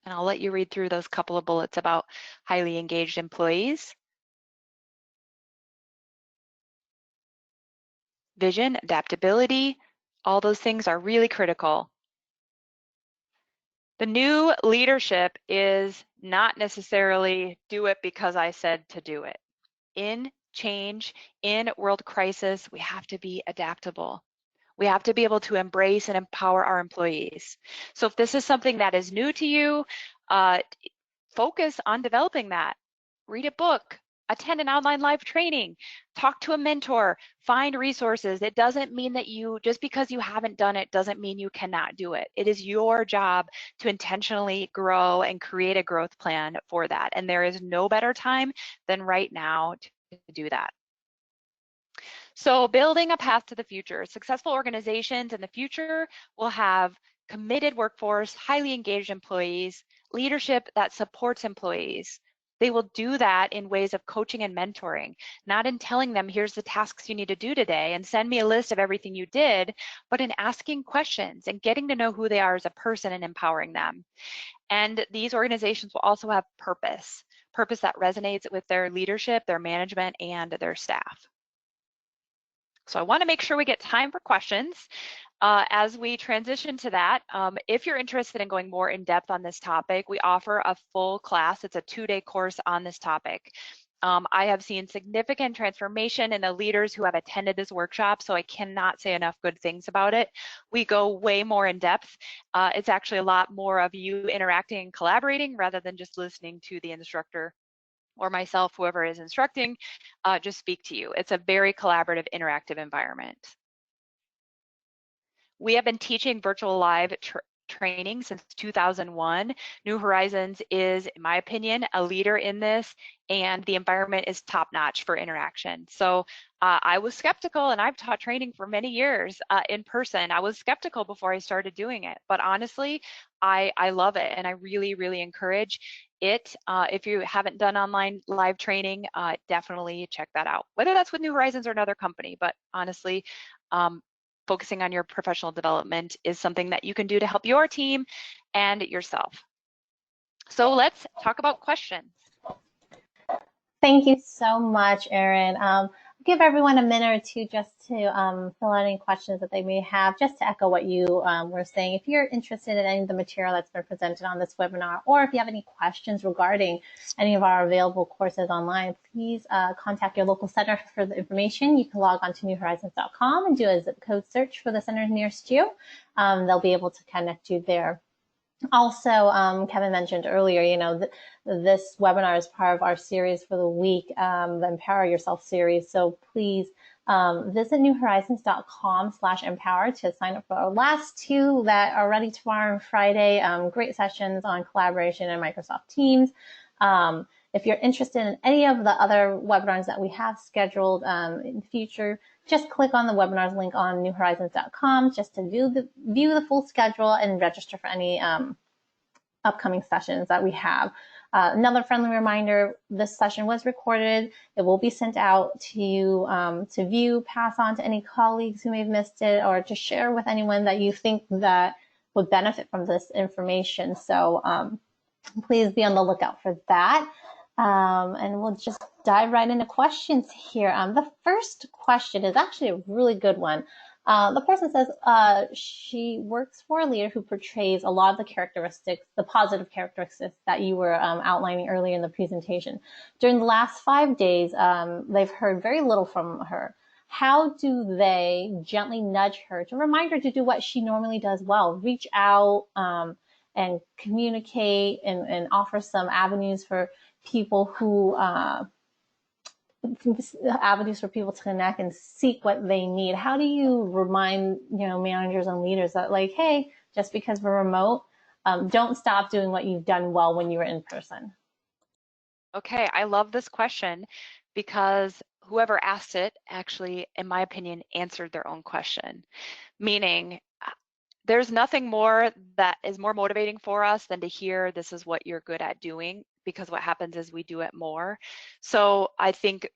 And I'll let you read through those couple of bullets about highly engaged employees. Vision, adaptability, all those things are really critical. The new leadership is not necessarily do it because I said to do it. In change, in world crisis, we have to be adaptable. We have to be able to embrace and empower our employees. So if this is something that is new to you, focus on developing that. Read a book, attend an online live training, talk to a mentor, find resources. It doesn't mean that just because you haven't done it doesn't mean you cannot do it. It is your job to intentionally grow and create a growth plan for that. And there is no better time than right now to do that. So building a path to the future. Successful organizations in the future will have committed workforce, highly engaged employees, leadership that supports employees. They will do that in ways of coaching and mentoring, not in telling them, here's the tasks you need to do today and send me a list of everything you did, but in asking questions and getting to know who they are as a person and empowering them. And these organizations will also have purpose that resonates with their leadership, their management, and their staff. So I want to make sure we get time for questions. As we transition to that, if you're interested in going more in depth on this topic, we offer a full class. It's a 2-day course on this topic. I have seen significant transformation in the leaders who have attended this workshop, so I cannot say enough good things about it. We go way more in depth. It's actually a lot more of you interacting and collaborating rather than just listening to the instructor or myself, whoever is instructing, just speak to you. It's a very collaborative, interactive environment. We have been teaching virtual live training since 2001. New Horizons is, in my opinion, a leader in this, and the environment is top notch for interaction. So I was skeptical, and I've taught training for many years in person. I was skeptical before I started doing it, but honestly, I love it, and I really, really encourage it. If you haven't done online live training, definitely check that out, whether that's with New Horizons or another company. But honestly, focusing on your professional development is something that you can do to help your team and yourself. So let's talk about questions. Thank you so much, Erin. give everyone a minute or two just to fill out any questions that they may have, just to echo what you were saying. If you're interested in any of the material that's been presented on this webinar, or if you have any questions regarding any of our available courses online, please contact your local center for further information. You can log on to newhorizons.com and do a zip code search for the center nearest you. They'll be able to connect you there. Also, Kevin mentioned earlier, this webinar is part of our series for the week, the Empower Yourself series. So please visit newhorizons.com/empower to sign up for our last two that are ready tomorrow and Friday. Great sessions on collaboration and Microsoft Teams. If you're interested in any of the other webinars that we have scheduled in the future, just click on the webinars link on newhorizons.com just to view the full schedule and register for any upcoming sessions that we have. Another friendly reminder, this session was recorded. It will be sent out to you to view, pass on to any colleagues who may have missed it, or to share with anyone that you think that would benefit from this information. So please be on the lookout for that. And we'll just dive right into questions here. The first question is actually a really good one. The person says she works for a leader who portrays a lot of the characteristics, the positive characteristics that you were outlining earlier in the presentation. During the last 5 days, they've heard very little from her. How do they gently nudge her to remind her to do what she normally does well, reach out and communicate and offer some avenues for people who avenues for people to connect and seek what they need? How do you remind managers and leaders that, like, hey, just because we're remote, don't stop doing what you've done well when you were in person? Okay, I love this question because whoever asked it actually, in my opinion, answered their own question. Meaning, there's nothing more that is more motivating for us than to hear this is what you're good at doing, because what happens is we do it more. So I think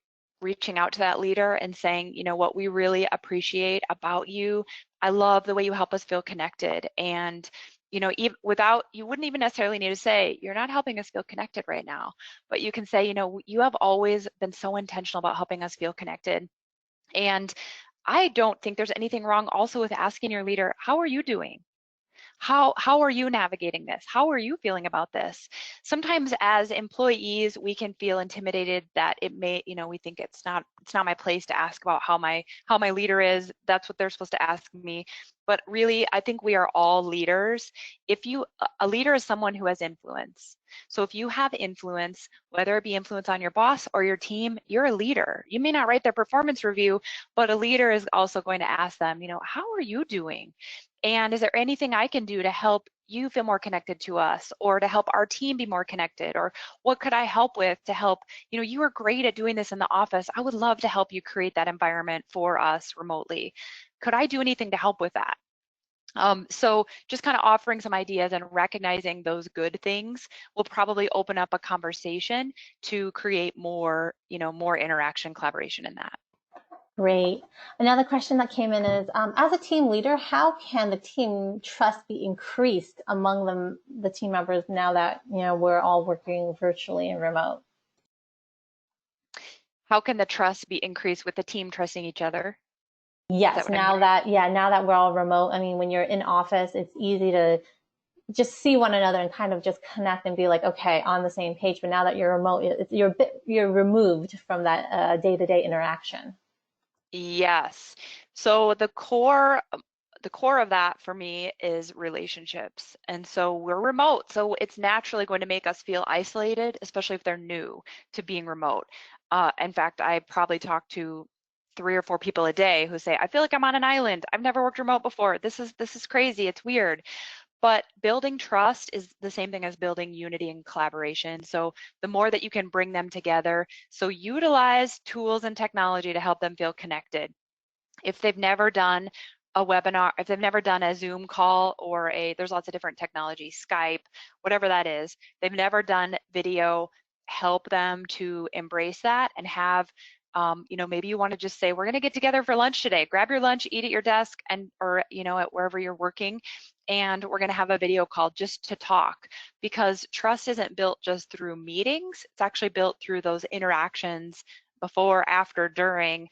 reaching out to that leader and saying, what we really appreciate about you, I love the way you help us feel connected. And even without, you wouldn't even necessarily need to say, you're not helping us feel connected right now, but you can say, you have always been so intentional about helping us feel connected. And I don't think there's anything wrong also with asking your leader, how are you doing? How are you navigating this? How are you feeling about this? Sometimes as employees, we can feel intimidated that it may, we think it's not my place to ask about how my leader is. That's what they're supposed to ask me. But really, I think we are all leaders. A leader is someone who has influence. So if you have influence, whether it be influence on your boss or your team, you're a leader. You may not write their performance review, but a leader is also going to ask them, how are you doing? And is there anything I can do to help you feel more connected to us, or to help our team be more connected? Or what could I help with to help, you are great at doing this in the office. I would love to help you create that environment for us remotely. Could I do anything to help with that? So just kind of offering some ideas and recognizing those good things will probably open up a conversation to create more, more interaction, collaboration in that. Great. Another question that came in is, as a team leader, how can the team trust be increased among the team members now that we're all working virtually and remote? How can the trust be increased with the team trusting each other? Yes, now that we're all remote, I mean, when you're in office, it's easy to just see one another and kind of just connect and be like, okay, on the same page. But now that you're remote, you're removed from that day-to-day interaction. Yes. So the core of that for me is relationships. And so we're remote, so it's naturally going to make us feel isolated, especially if they're new to being remote. In fact, I probably talk to 3 or 4 people a day who say, I feel like I'm on an island. I've never worked remote before. This is crazy. It's weird. But building trust is the same thing as building unity and collaboration. So the more that you can bring them together, so utilize tools and technology to help them feel connected. If they've never done a webinar, if they've never done a Zoom call or there's lots of different technology, Skype, whatever that is, they've never done video, help them to embrace that and have, maybe you want to just say, we're going to get together for lunch today. Grab your lunch, eat at your desk, or at wherever you're working, and we're going to have a video call just to talk, because trust isn't built just through meetings. It's actually built through those interactions before, after, during,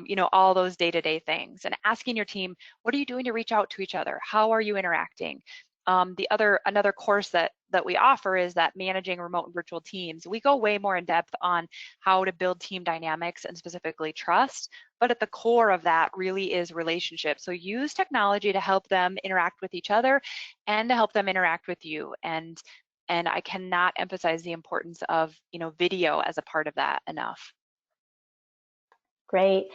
you know, all those day-to-day things, and asking your team, what are you doing to reach out to each other? How are you interacting? Another course that we offer is that managing remote and virtual teams. We go way more in depth on how to build team dynamics and specifically trust, but at the core of that really is relationships. So use technology to help them interact with each other and to help them interact with you. And I cannot emphasize the importance of, you know, video as a part of that enough. Great.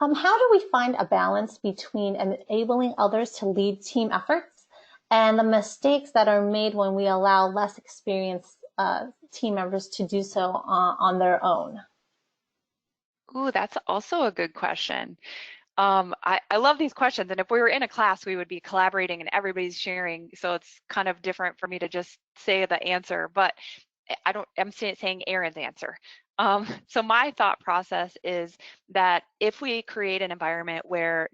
How do we find a balance between enabling others to lead team efforts and the mistakes that are made when we allow less experienced team members to do so on their own? Ooh, that's also a good question. I love these questions, and if we were in a class, we would be collaborating and everybody's sharing, so it's kind of different for me to just say the answer, but I'm saying Erin's answer. So my thought process is that if we create an environment where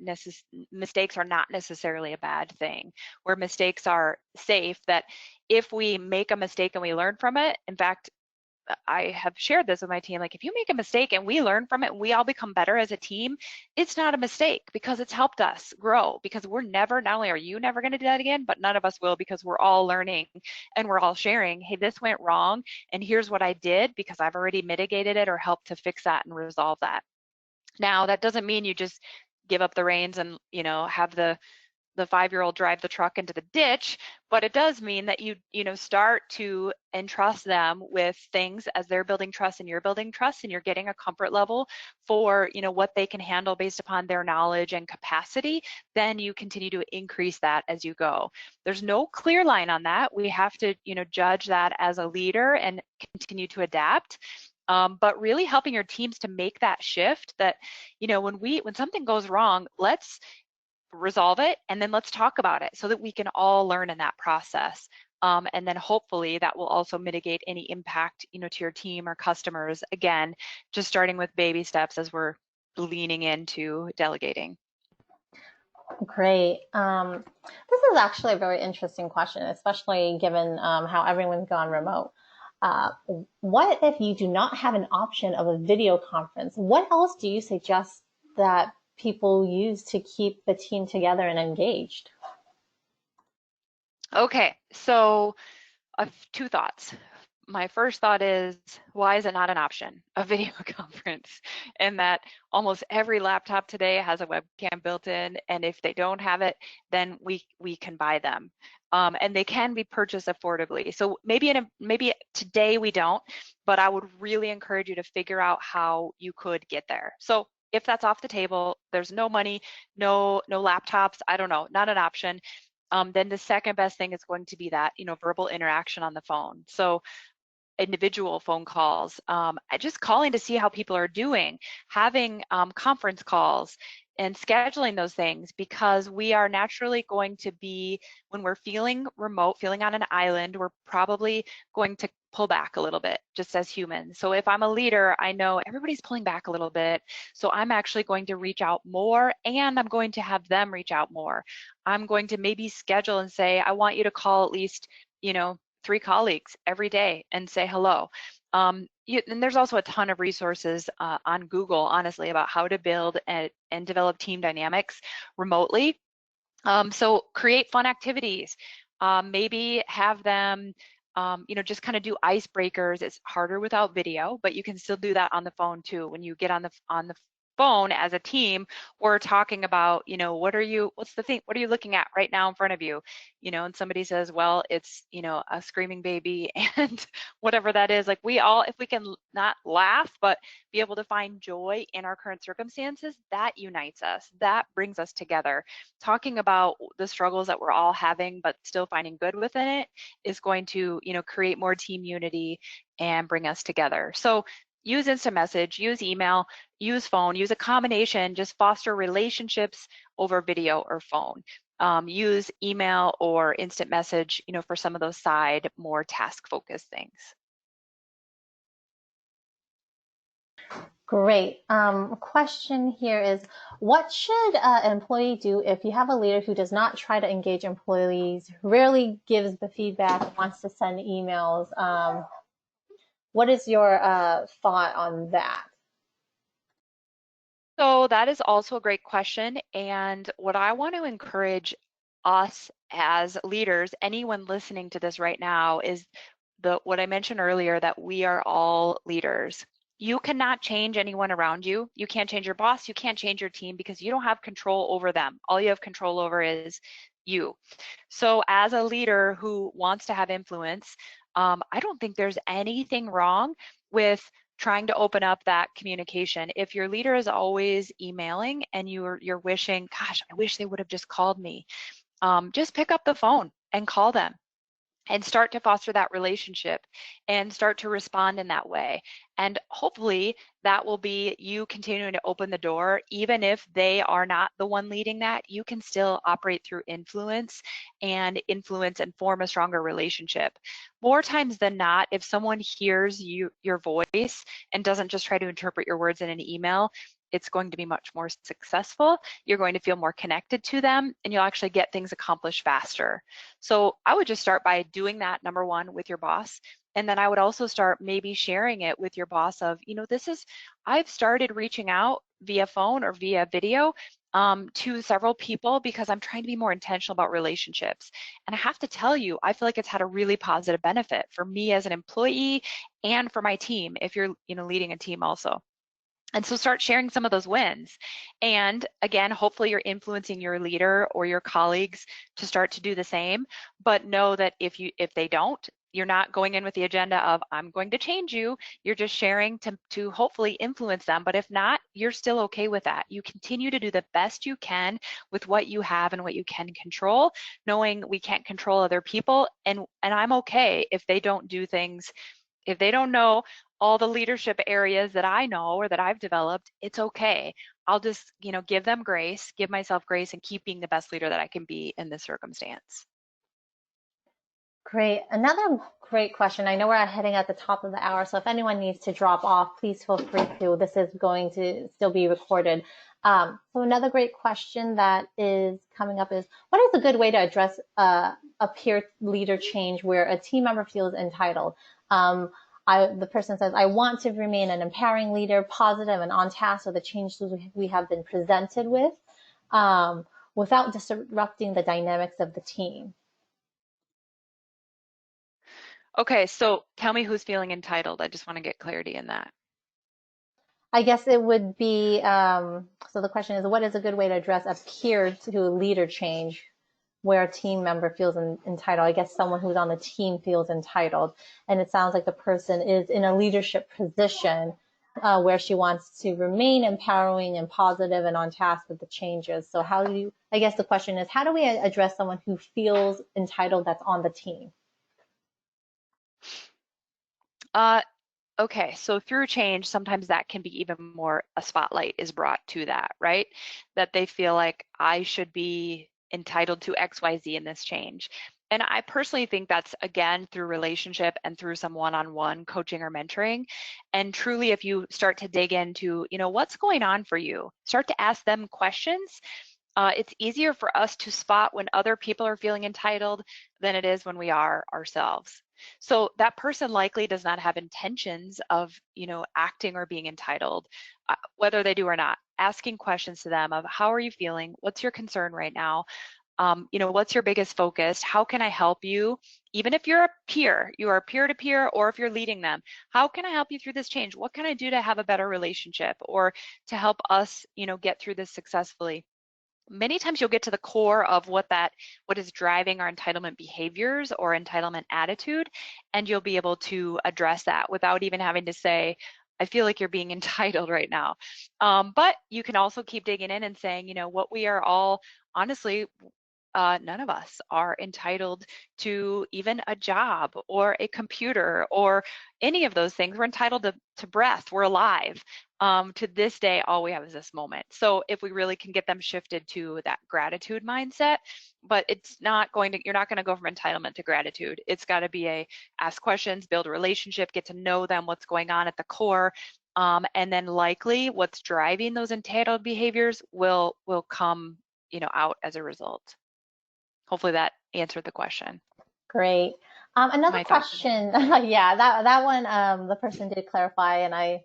mistakes are not necessarily a bad thing, where mistakes are safe, that if we make a mistake and we learn from it, in fact, I have shared this with my team, like if you make a mistake and we learn from it and we all become better as a team, it's not a mistake because it's helped us grow, because not only are you never going to do that again, but none of us will, because we're all learning and we're all sharing, hey, this went wrong and here's what I did because I've already mitigated it or helped to fix that and resolve that. Now, that doesn't mean you just give up the reins and, you know, have the 5-year-old drive the truck into the ditch, but it does mean that you start to entrust them with things as they're building trust and you're building trust, and you're getting a comfort level for, you know, what they can handle based upon their knowledge and capacity. Then you continue to increase that as you go. There's no clear line on that. We have to, you know, judge that as a leader and continue to adapt. But really helping your teams to make that shift, that, you know, when something goes wrong, let's resolve it and then let's talk about it so that we can all learn in that process. And then hopefully that will also mitigate any impact, you know, to your team or customers. Again, just starting with baby steps as we're leaning into delegating. Great. This is actually a very interesting question, especially given how everyone's gone remote. What if you do not have an option of a video conference? What else do you suggest that people use to keep the team together and engaged? Okay, so I have 2 thoughts. My first thought is, why is it not an option, a video conference? And that almost every laptop today has a webcam built in, and if they don't have it, then we can buy them. And they can be purchased affordably. So maybe today we don't, but I would really encourage you to figure out how you could get there. So if that's off the table, there's no money, no laptops, I don't know, not an option. Then the second best thing is going to be that, you know, verbal interaction on the phone. So individual phone calls, just calling to see how people are doing, having conference calls and scheduling those things, because we are naturally going to be, when we're feeling remote, feeling on an island, we're probably going to pull back a little bit just as humans. So if I'm a leader, I know everybody's pulling back a little bit. So I'm actually going to reach out more, and I'm going to have them reach out more. I'm going to maybe schedule and say, I want you to call at least, you know, 3 colleagues every day and say hello. And there's also a ton of resources on Google, honestly, about how to build and develop team dynamics remotely. So create fun activities. Maybe have them, you know, just kind of do icebreakers. It's harder without video, but you can still do that on the phone too. When you get on the phone as a team, we're talking about, you know, what are you looking at right now in front of you, you know, and somebody says, well, it's, you know, a screaming baby and whatever that is. Like, we all, if we can not laugh but be able to find joy in our current circumstances, that unites us, that brings us together. Talking about the struggles that we're all having but still finding good within it is going to, you know, create more team unity and bring us together. So use instant message, use email, use phone, use a combination, just foster relationships over video or phone. Use email or instant message, you know, for some of those side, more task-focused things. Great. Question here is, what should an employee do if you have a leader who does not try to engage employees, rarely gives the feedback, wants to send emails? What is your thought on that? So that is also a great question. And what I want to encourage us as leaders, anyone listening to this right now, is what I mentioned earlier, that we are all leaders. You cannot change anyone around you. You can't change your boss. You can't change your team because you don't have control over them. All you have control over is you. So as a leader who wants to have influence, I don't think there's anything wrong with trying to open up that communication. If your leader is always emailing and you're wishing, gosh, I wish they would have just called me, just pick up the phone and call them and start to foster that relationship and start to respond in that way. And hopefully that will be you continuing to open the door. Even if they are not the one leading that, you can still operate through influence and form a stronger relationship. More times than not, if someone hears your voice and doesn't just try to interpret your words in an email, it's going to be much more successful. You're going to feel more connected to them, and you'll actually get things accomplished faster. So I would just start by doing that, number one, with your boss. And then I would also start maybe sharing it with your boss of, I've started reaching out via phone or via video to several people because I'm trying to be more intentional about relationships. And I have to tell you, I feel like it's had a really positive benefit for me as an employee and for my team if you're, leading a team also. And so start sharing some of those wins. And again, hopefully you're influencing your leader or your colleagues to start to do the same. But know that if they don't, you're not going in with the agenda of, I'm going to change you. You're just sharing to hopefully influence them. But if not, you're still okay with that. You continue to do the best you can with what you have and what you can control, knowing we can't control other people. And I'm okay if they don't do things, if they don't know all the leadership areas that I know or that I've developed, it's okay. I'll just, give them grace, give myself grace, and keep being the best leader that I can be in this circumstance. Great. Another great question. I know we're heading at the top of the hour, so if anyone needs to drop off, please feel free to. This is going to still be recorded. So another great question that is coming up is, what is a good way to address a peer leader change where a team member feels entitled? The person says, I want to remain an empowering leader, positive and on task with the changes we have been presented with, without disrupting the dynamics of the team. Okay, so tell me who's feeling entitled. I just want to get clarity in that. I guess it would be, so the question is, what is a good way to address a peer to leader change where a team member feels entitled? I guess someone who's on the team feels entitled. And it sounds like the person is in a leadership position where she wants to remain empowering and positive and on task with the changes. So I guess the question is, how do we address someone who feels entitled that's on the team? Okay, so through change, sometimes that can be even more, a spotlight is brought to that, right? That they feel like I should be entitled to XYZ in this change. And I personally think that's, again, through relationship and through some one-on-one coaching or mentoring. And truly, if you start to dig into, what's going on for you, start to ask them questions. It's easier for us to spot when other people are feeling entitled than it is when we are ourselves. So that person likely does not have intentions of, acting or being entitled, whether they do or not. Asking questions to them of, how are you feeling? What's your concern right now? What's your biggest focus? How can I help you? Even if you're a peer, you are peer-to-peer, or if you're leading them, how can I help you through this change? What can I do to have a better relationship or to help us, get through this successfully? Many times you'll get to the core of what is driving our entitlement behaviors or entitlement attitude, and you'll be able to address that without even having to say, I feel like you're being entitled right now. But you can also keep digging in and saying, what we are all, honestly, none of us are entitled to even a job or a computer or any of those things. We're entitled to breath. We're alive. To this day, all we have is this moment. So if we really can get them shifted to that gratitude mindset, but you're not going to go from entitlement to gratitude. It's got to be ask questions, build a relationship, get to know them, what's going on at the core. And then likely what's driving those entitled behaviors will come, out as a result. Hopefully that answered the question. Great. Another question. Yeah, that one, the person did clarify, and I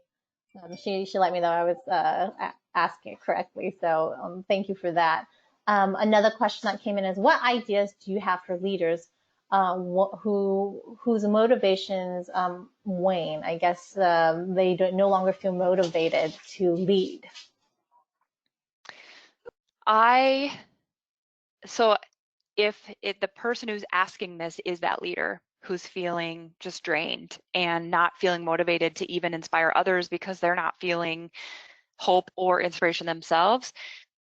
She let me know I was asking it correctly. So thank you for that. Another question that came in is, what ideas do you have for leaders whose motivations wane? I guess they no longer feel motivated to lead. So if the person who's asking this is that leader who's feeling just drained and not feeling motivated to even inspire others because they're not feeling hope or inspiration themselves,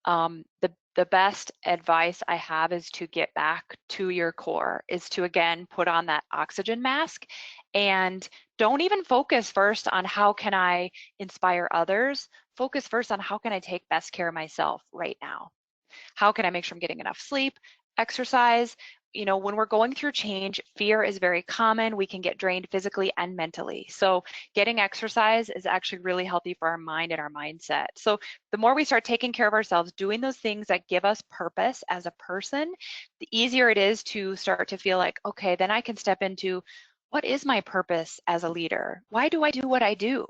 the best advice I have is to get back to your core, is to again put on that oxygen mask and don't even focus first on how can I inspire others. Focus first on how can I take best care of myself right now. How can I make sure I'm getting enough sleep, exercise? You know, when we're going through change, fear is very common. We can get drained physically and mentally. So getting exercise is actually really healthy for our mind and our mindset. So the more we start taking care of ourselves, doing those things that give us purpose as a person, the easier it is to start to feel like, okay, then I can step into, what is my purpose as a leader? Why do I do what I do?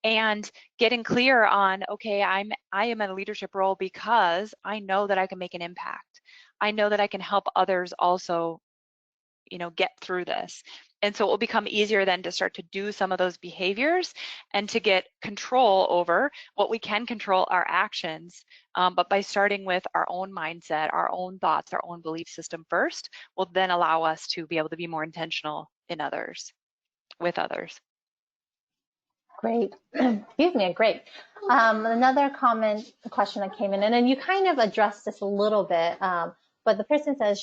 And getting clear on, okay, I am in a leadership role because I know that I can make an impact. I know that I can help others also, you know, get through this. And so it will become easier then to start to do some of those behaviors and to get control over what we can control, our actions. But by starting with our own mindset, our own thoughts, our own belief system first, will then allow us to be able to be more intentional in others, with others. Great. Excuse me, great. Another question that came in, and then you kind of addressed this a little bit, but the person says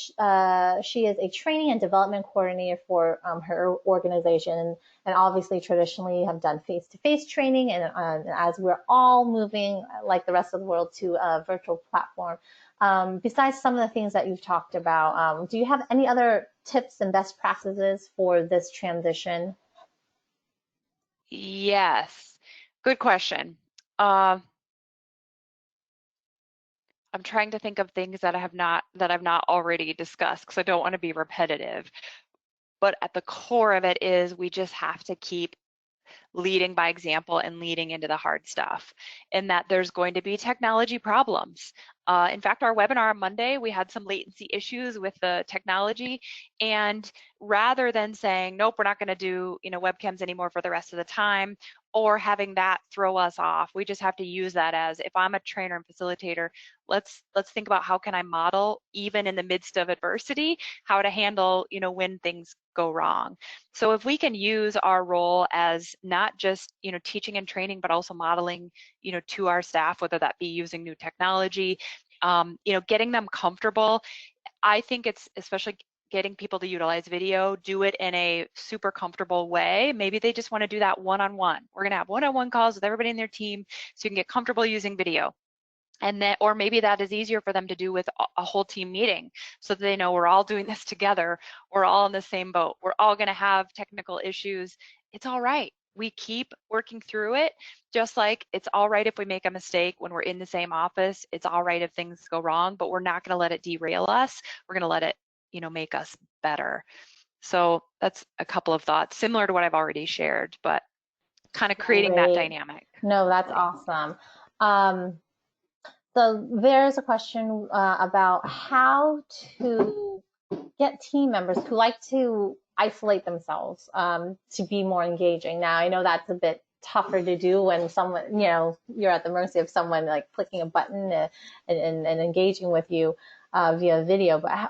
she is a training and development coordinator for her organization, and obviously traditionally have done face-to-face training, and as we're all moving, like the rest of the world, to a virtual platform. Besides some of the things that you've talked about, do you have any other tips and best practices for this transition? Yes, good question. I'm trying to think of things that I've not already discussed because I don't want to be repetitive. But at the core of it is we just have to keep leading by example and leading into the hard stuff, and that there's going to be technology problems. In fact, our webinar on Monday, we had some latency issues with the technology, and rather than saying, nope, we're not going to do, you know, webcams anymore for the rest of the time, or having that throw us off, we just have to use that as, if I'm a trainer and facilitator, let's think about how can I model, even in the midst of adversity, how to handle, you know, when things go wrong. So if we can use our role as not just, you know, teaching and training, but also modeling, you know, to our staff, whether that be using new technology, you know, getting them comfortable. I think it's especially getting people to utilize video, do it in a super comfortable way. Maybe they just want to do that one-on-one. We're going to have one-on-one calls with everybody in their team so you can get comfortable using video. And that, or maybe that is easier for them to do with a whole team meeting, so that they know we're all doing this together. We're all in the same boat. We're all going to have technical issues. It's all right. We keep working through it. Just like it's all right if we make a mistake when we're in the same office. It's all right if things go wrong, but we're not going to let it derail us. We're going to let it, you know, make us better. So that's a couple of thoughts similar to what I've already shared, but kind of creating that dynamic. No, that's awesome. So there's a question about how to get team members who like to isolate themselves to be more engaging. Now, I know that's a bit tougher to do when someone, you know, you're at the mercy of someone like clicking a button and engaging with you via video. But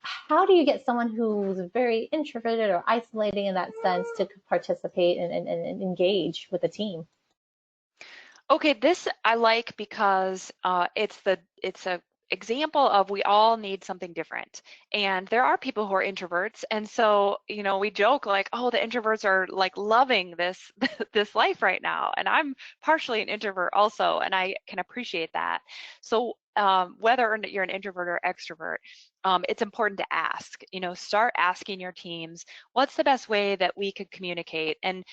how do you get someone who's very introverted or isolating in that sense to participate and engage with the team? Okay, this I like because it's a example of we all need something different. And there are people who are introverts, and so, you know, we joke like, oh, the introverts are like loving this this life right now. And I'm partially an introvert also, and I can appreciate that. So whether or not you're an introvert or extrovert, it's important to ask, you know, start asking your teams, what's the best way that we could communicate? And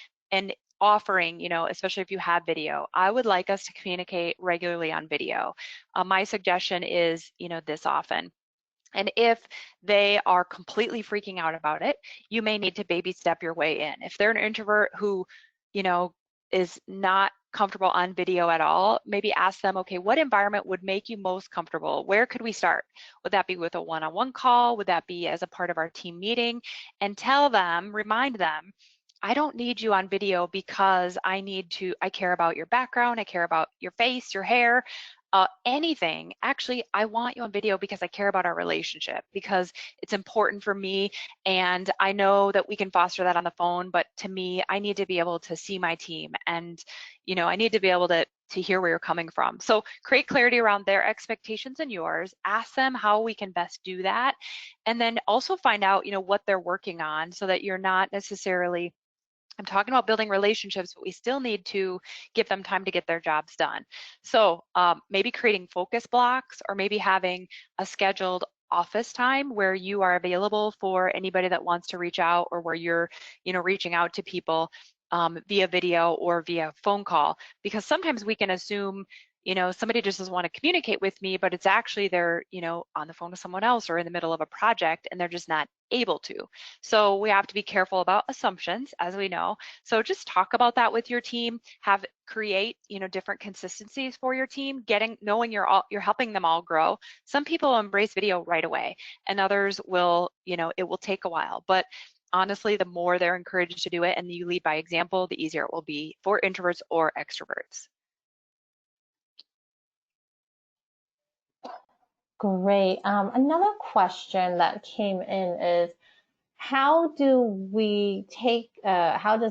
offering, you know, especially if you have video, I would like us to communicate regularly on video. My suggestion is, you know, this often. And if they are completely freaking out about it, you may need to baby step your way in. If they're an introvert who, you know, is not comfortable on video at all, maybe ask them, okay, what environment would make you most comfortable? Where could we start? Would that be with a one-on-one call? Would that be as a part of our team meeting? And tell them, remind them, I don't need you on video because I care about your background, I care about your face, your hair, anything. Actually, I want you on video because I care about our relationship, because it's important for me, and I know that we can foster that on the phone, but to me, I need to be able to see my team, and I need to be able to hear where you're coming from. So create clarity around their expectations and yours, ask them how we can best do that, and then also find out what they're working on, so that you're not necessarily, I'm talking about building relationships, but we still need to give them time to get their jobs done. So maybe creating focus blocks, or maybe having a scheduled office time where you are available for anybody that wants to reach out, or where you're reaching out to people via video or via phone call. Because sometimes we can assume somebody just doesn't want to communicate with me, but it's actually they're on the phone with someone else or in the middle of a project, and they're just not able to. So we have to be careful about assumptions, as we know. So just talk about that with your team, create different consistencies for your team, knowing you're helping them all grow. Some people embrace video right away, and others will, it will take a while. But honestly, the more they're encouraged to do it and you lead by example, the easier it will be for introverts or extroverts. Great. Another question that came in is, how does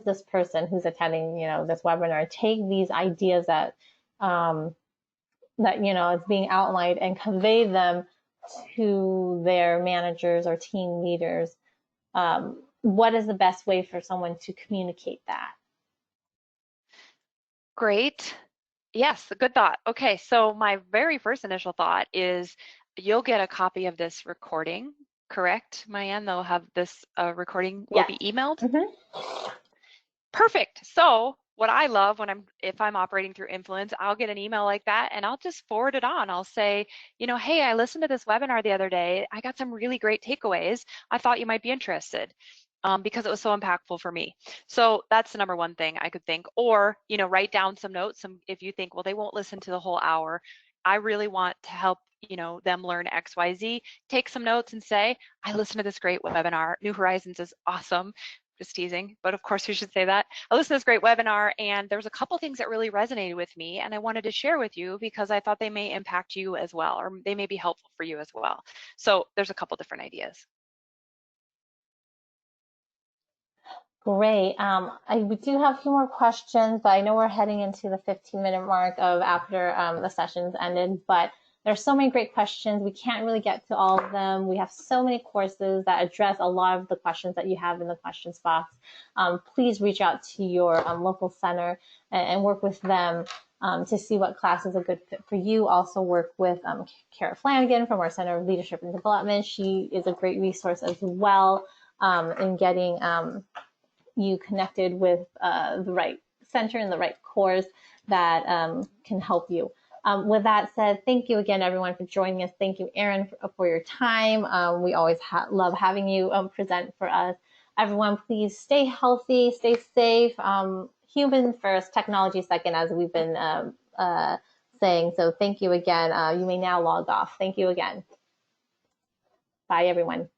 this person who's attending, this webinar take these ideas that is being outlined and convey them to their managers or team leaders? What is the best way for someone to communicate that? Great. Yes, a good thought. Okay, so my very first initial thought is you'll get a copy of this recording, correct, Mayanne? They'll have this recording will be emailed? Mm-hmm. Perfect. So what I love if I'm operating through Influence, I'll get an email like that and I'll just forward it on. I'll say, hey, I listened to this webinar the other day. I got some really great takeaways. I thought you might be interested. Because it was so impactful for me. So that's the number one thing I could think. Or, write down some notes. If you think, well, they won't listen to the whole hour, I really want to help, them learn XYZ, take some notes and say, I listened to this great webinar. New Horizons is awesome. Just teasing, but of course you should say that. I listened to this great webinar and there's a couple things that really resonated with me and I wanted to share with you because I thought they may impact you as well, or they may be helpful for you as well. So there's a couple different ideas. Great. We do have a few more questions, but I know we're heading into the 15-minute mark of after the session's ended, but there's so many great questions. We can't really get to all of them. We have so many courses that address a lot of the questions that you have in the questions box. Please reach out to your local center and work with them to see what class is a good fit for you. Also work with Kara Flanagan from our Center of Leadership and Development. She is a great resource as well in getting you connected with the right center and the right course that can help you. With that said, thank you again, everyone, for joining us. Thank you, Erin, for your time. We always love having you present for us. Everyone, please stay healthy, stay safe. Human first, technology second, as we've been saying. So thank you again. You may now log off. Thank you again. Bye, everyone.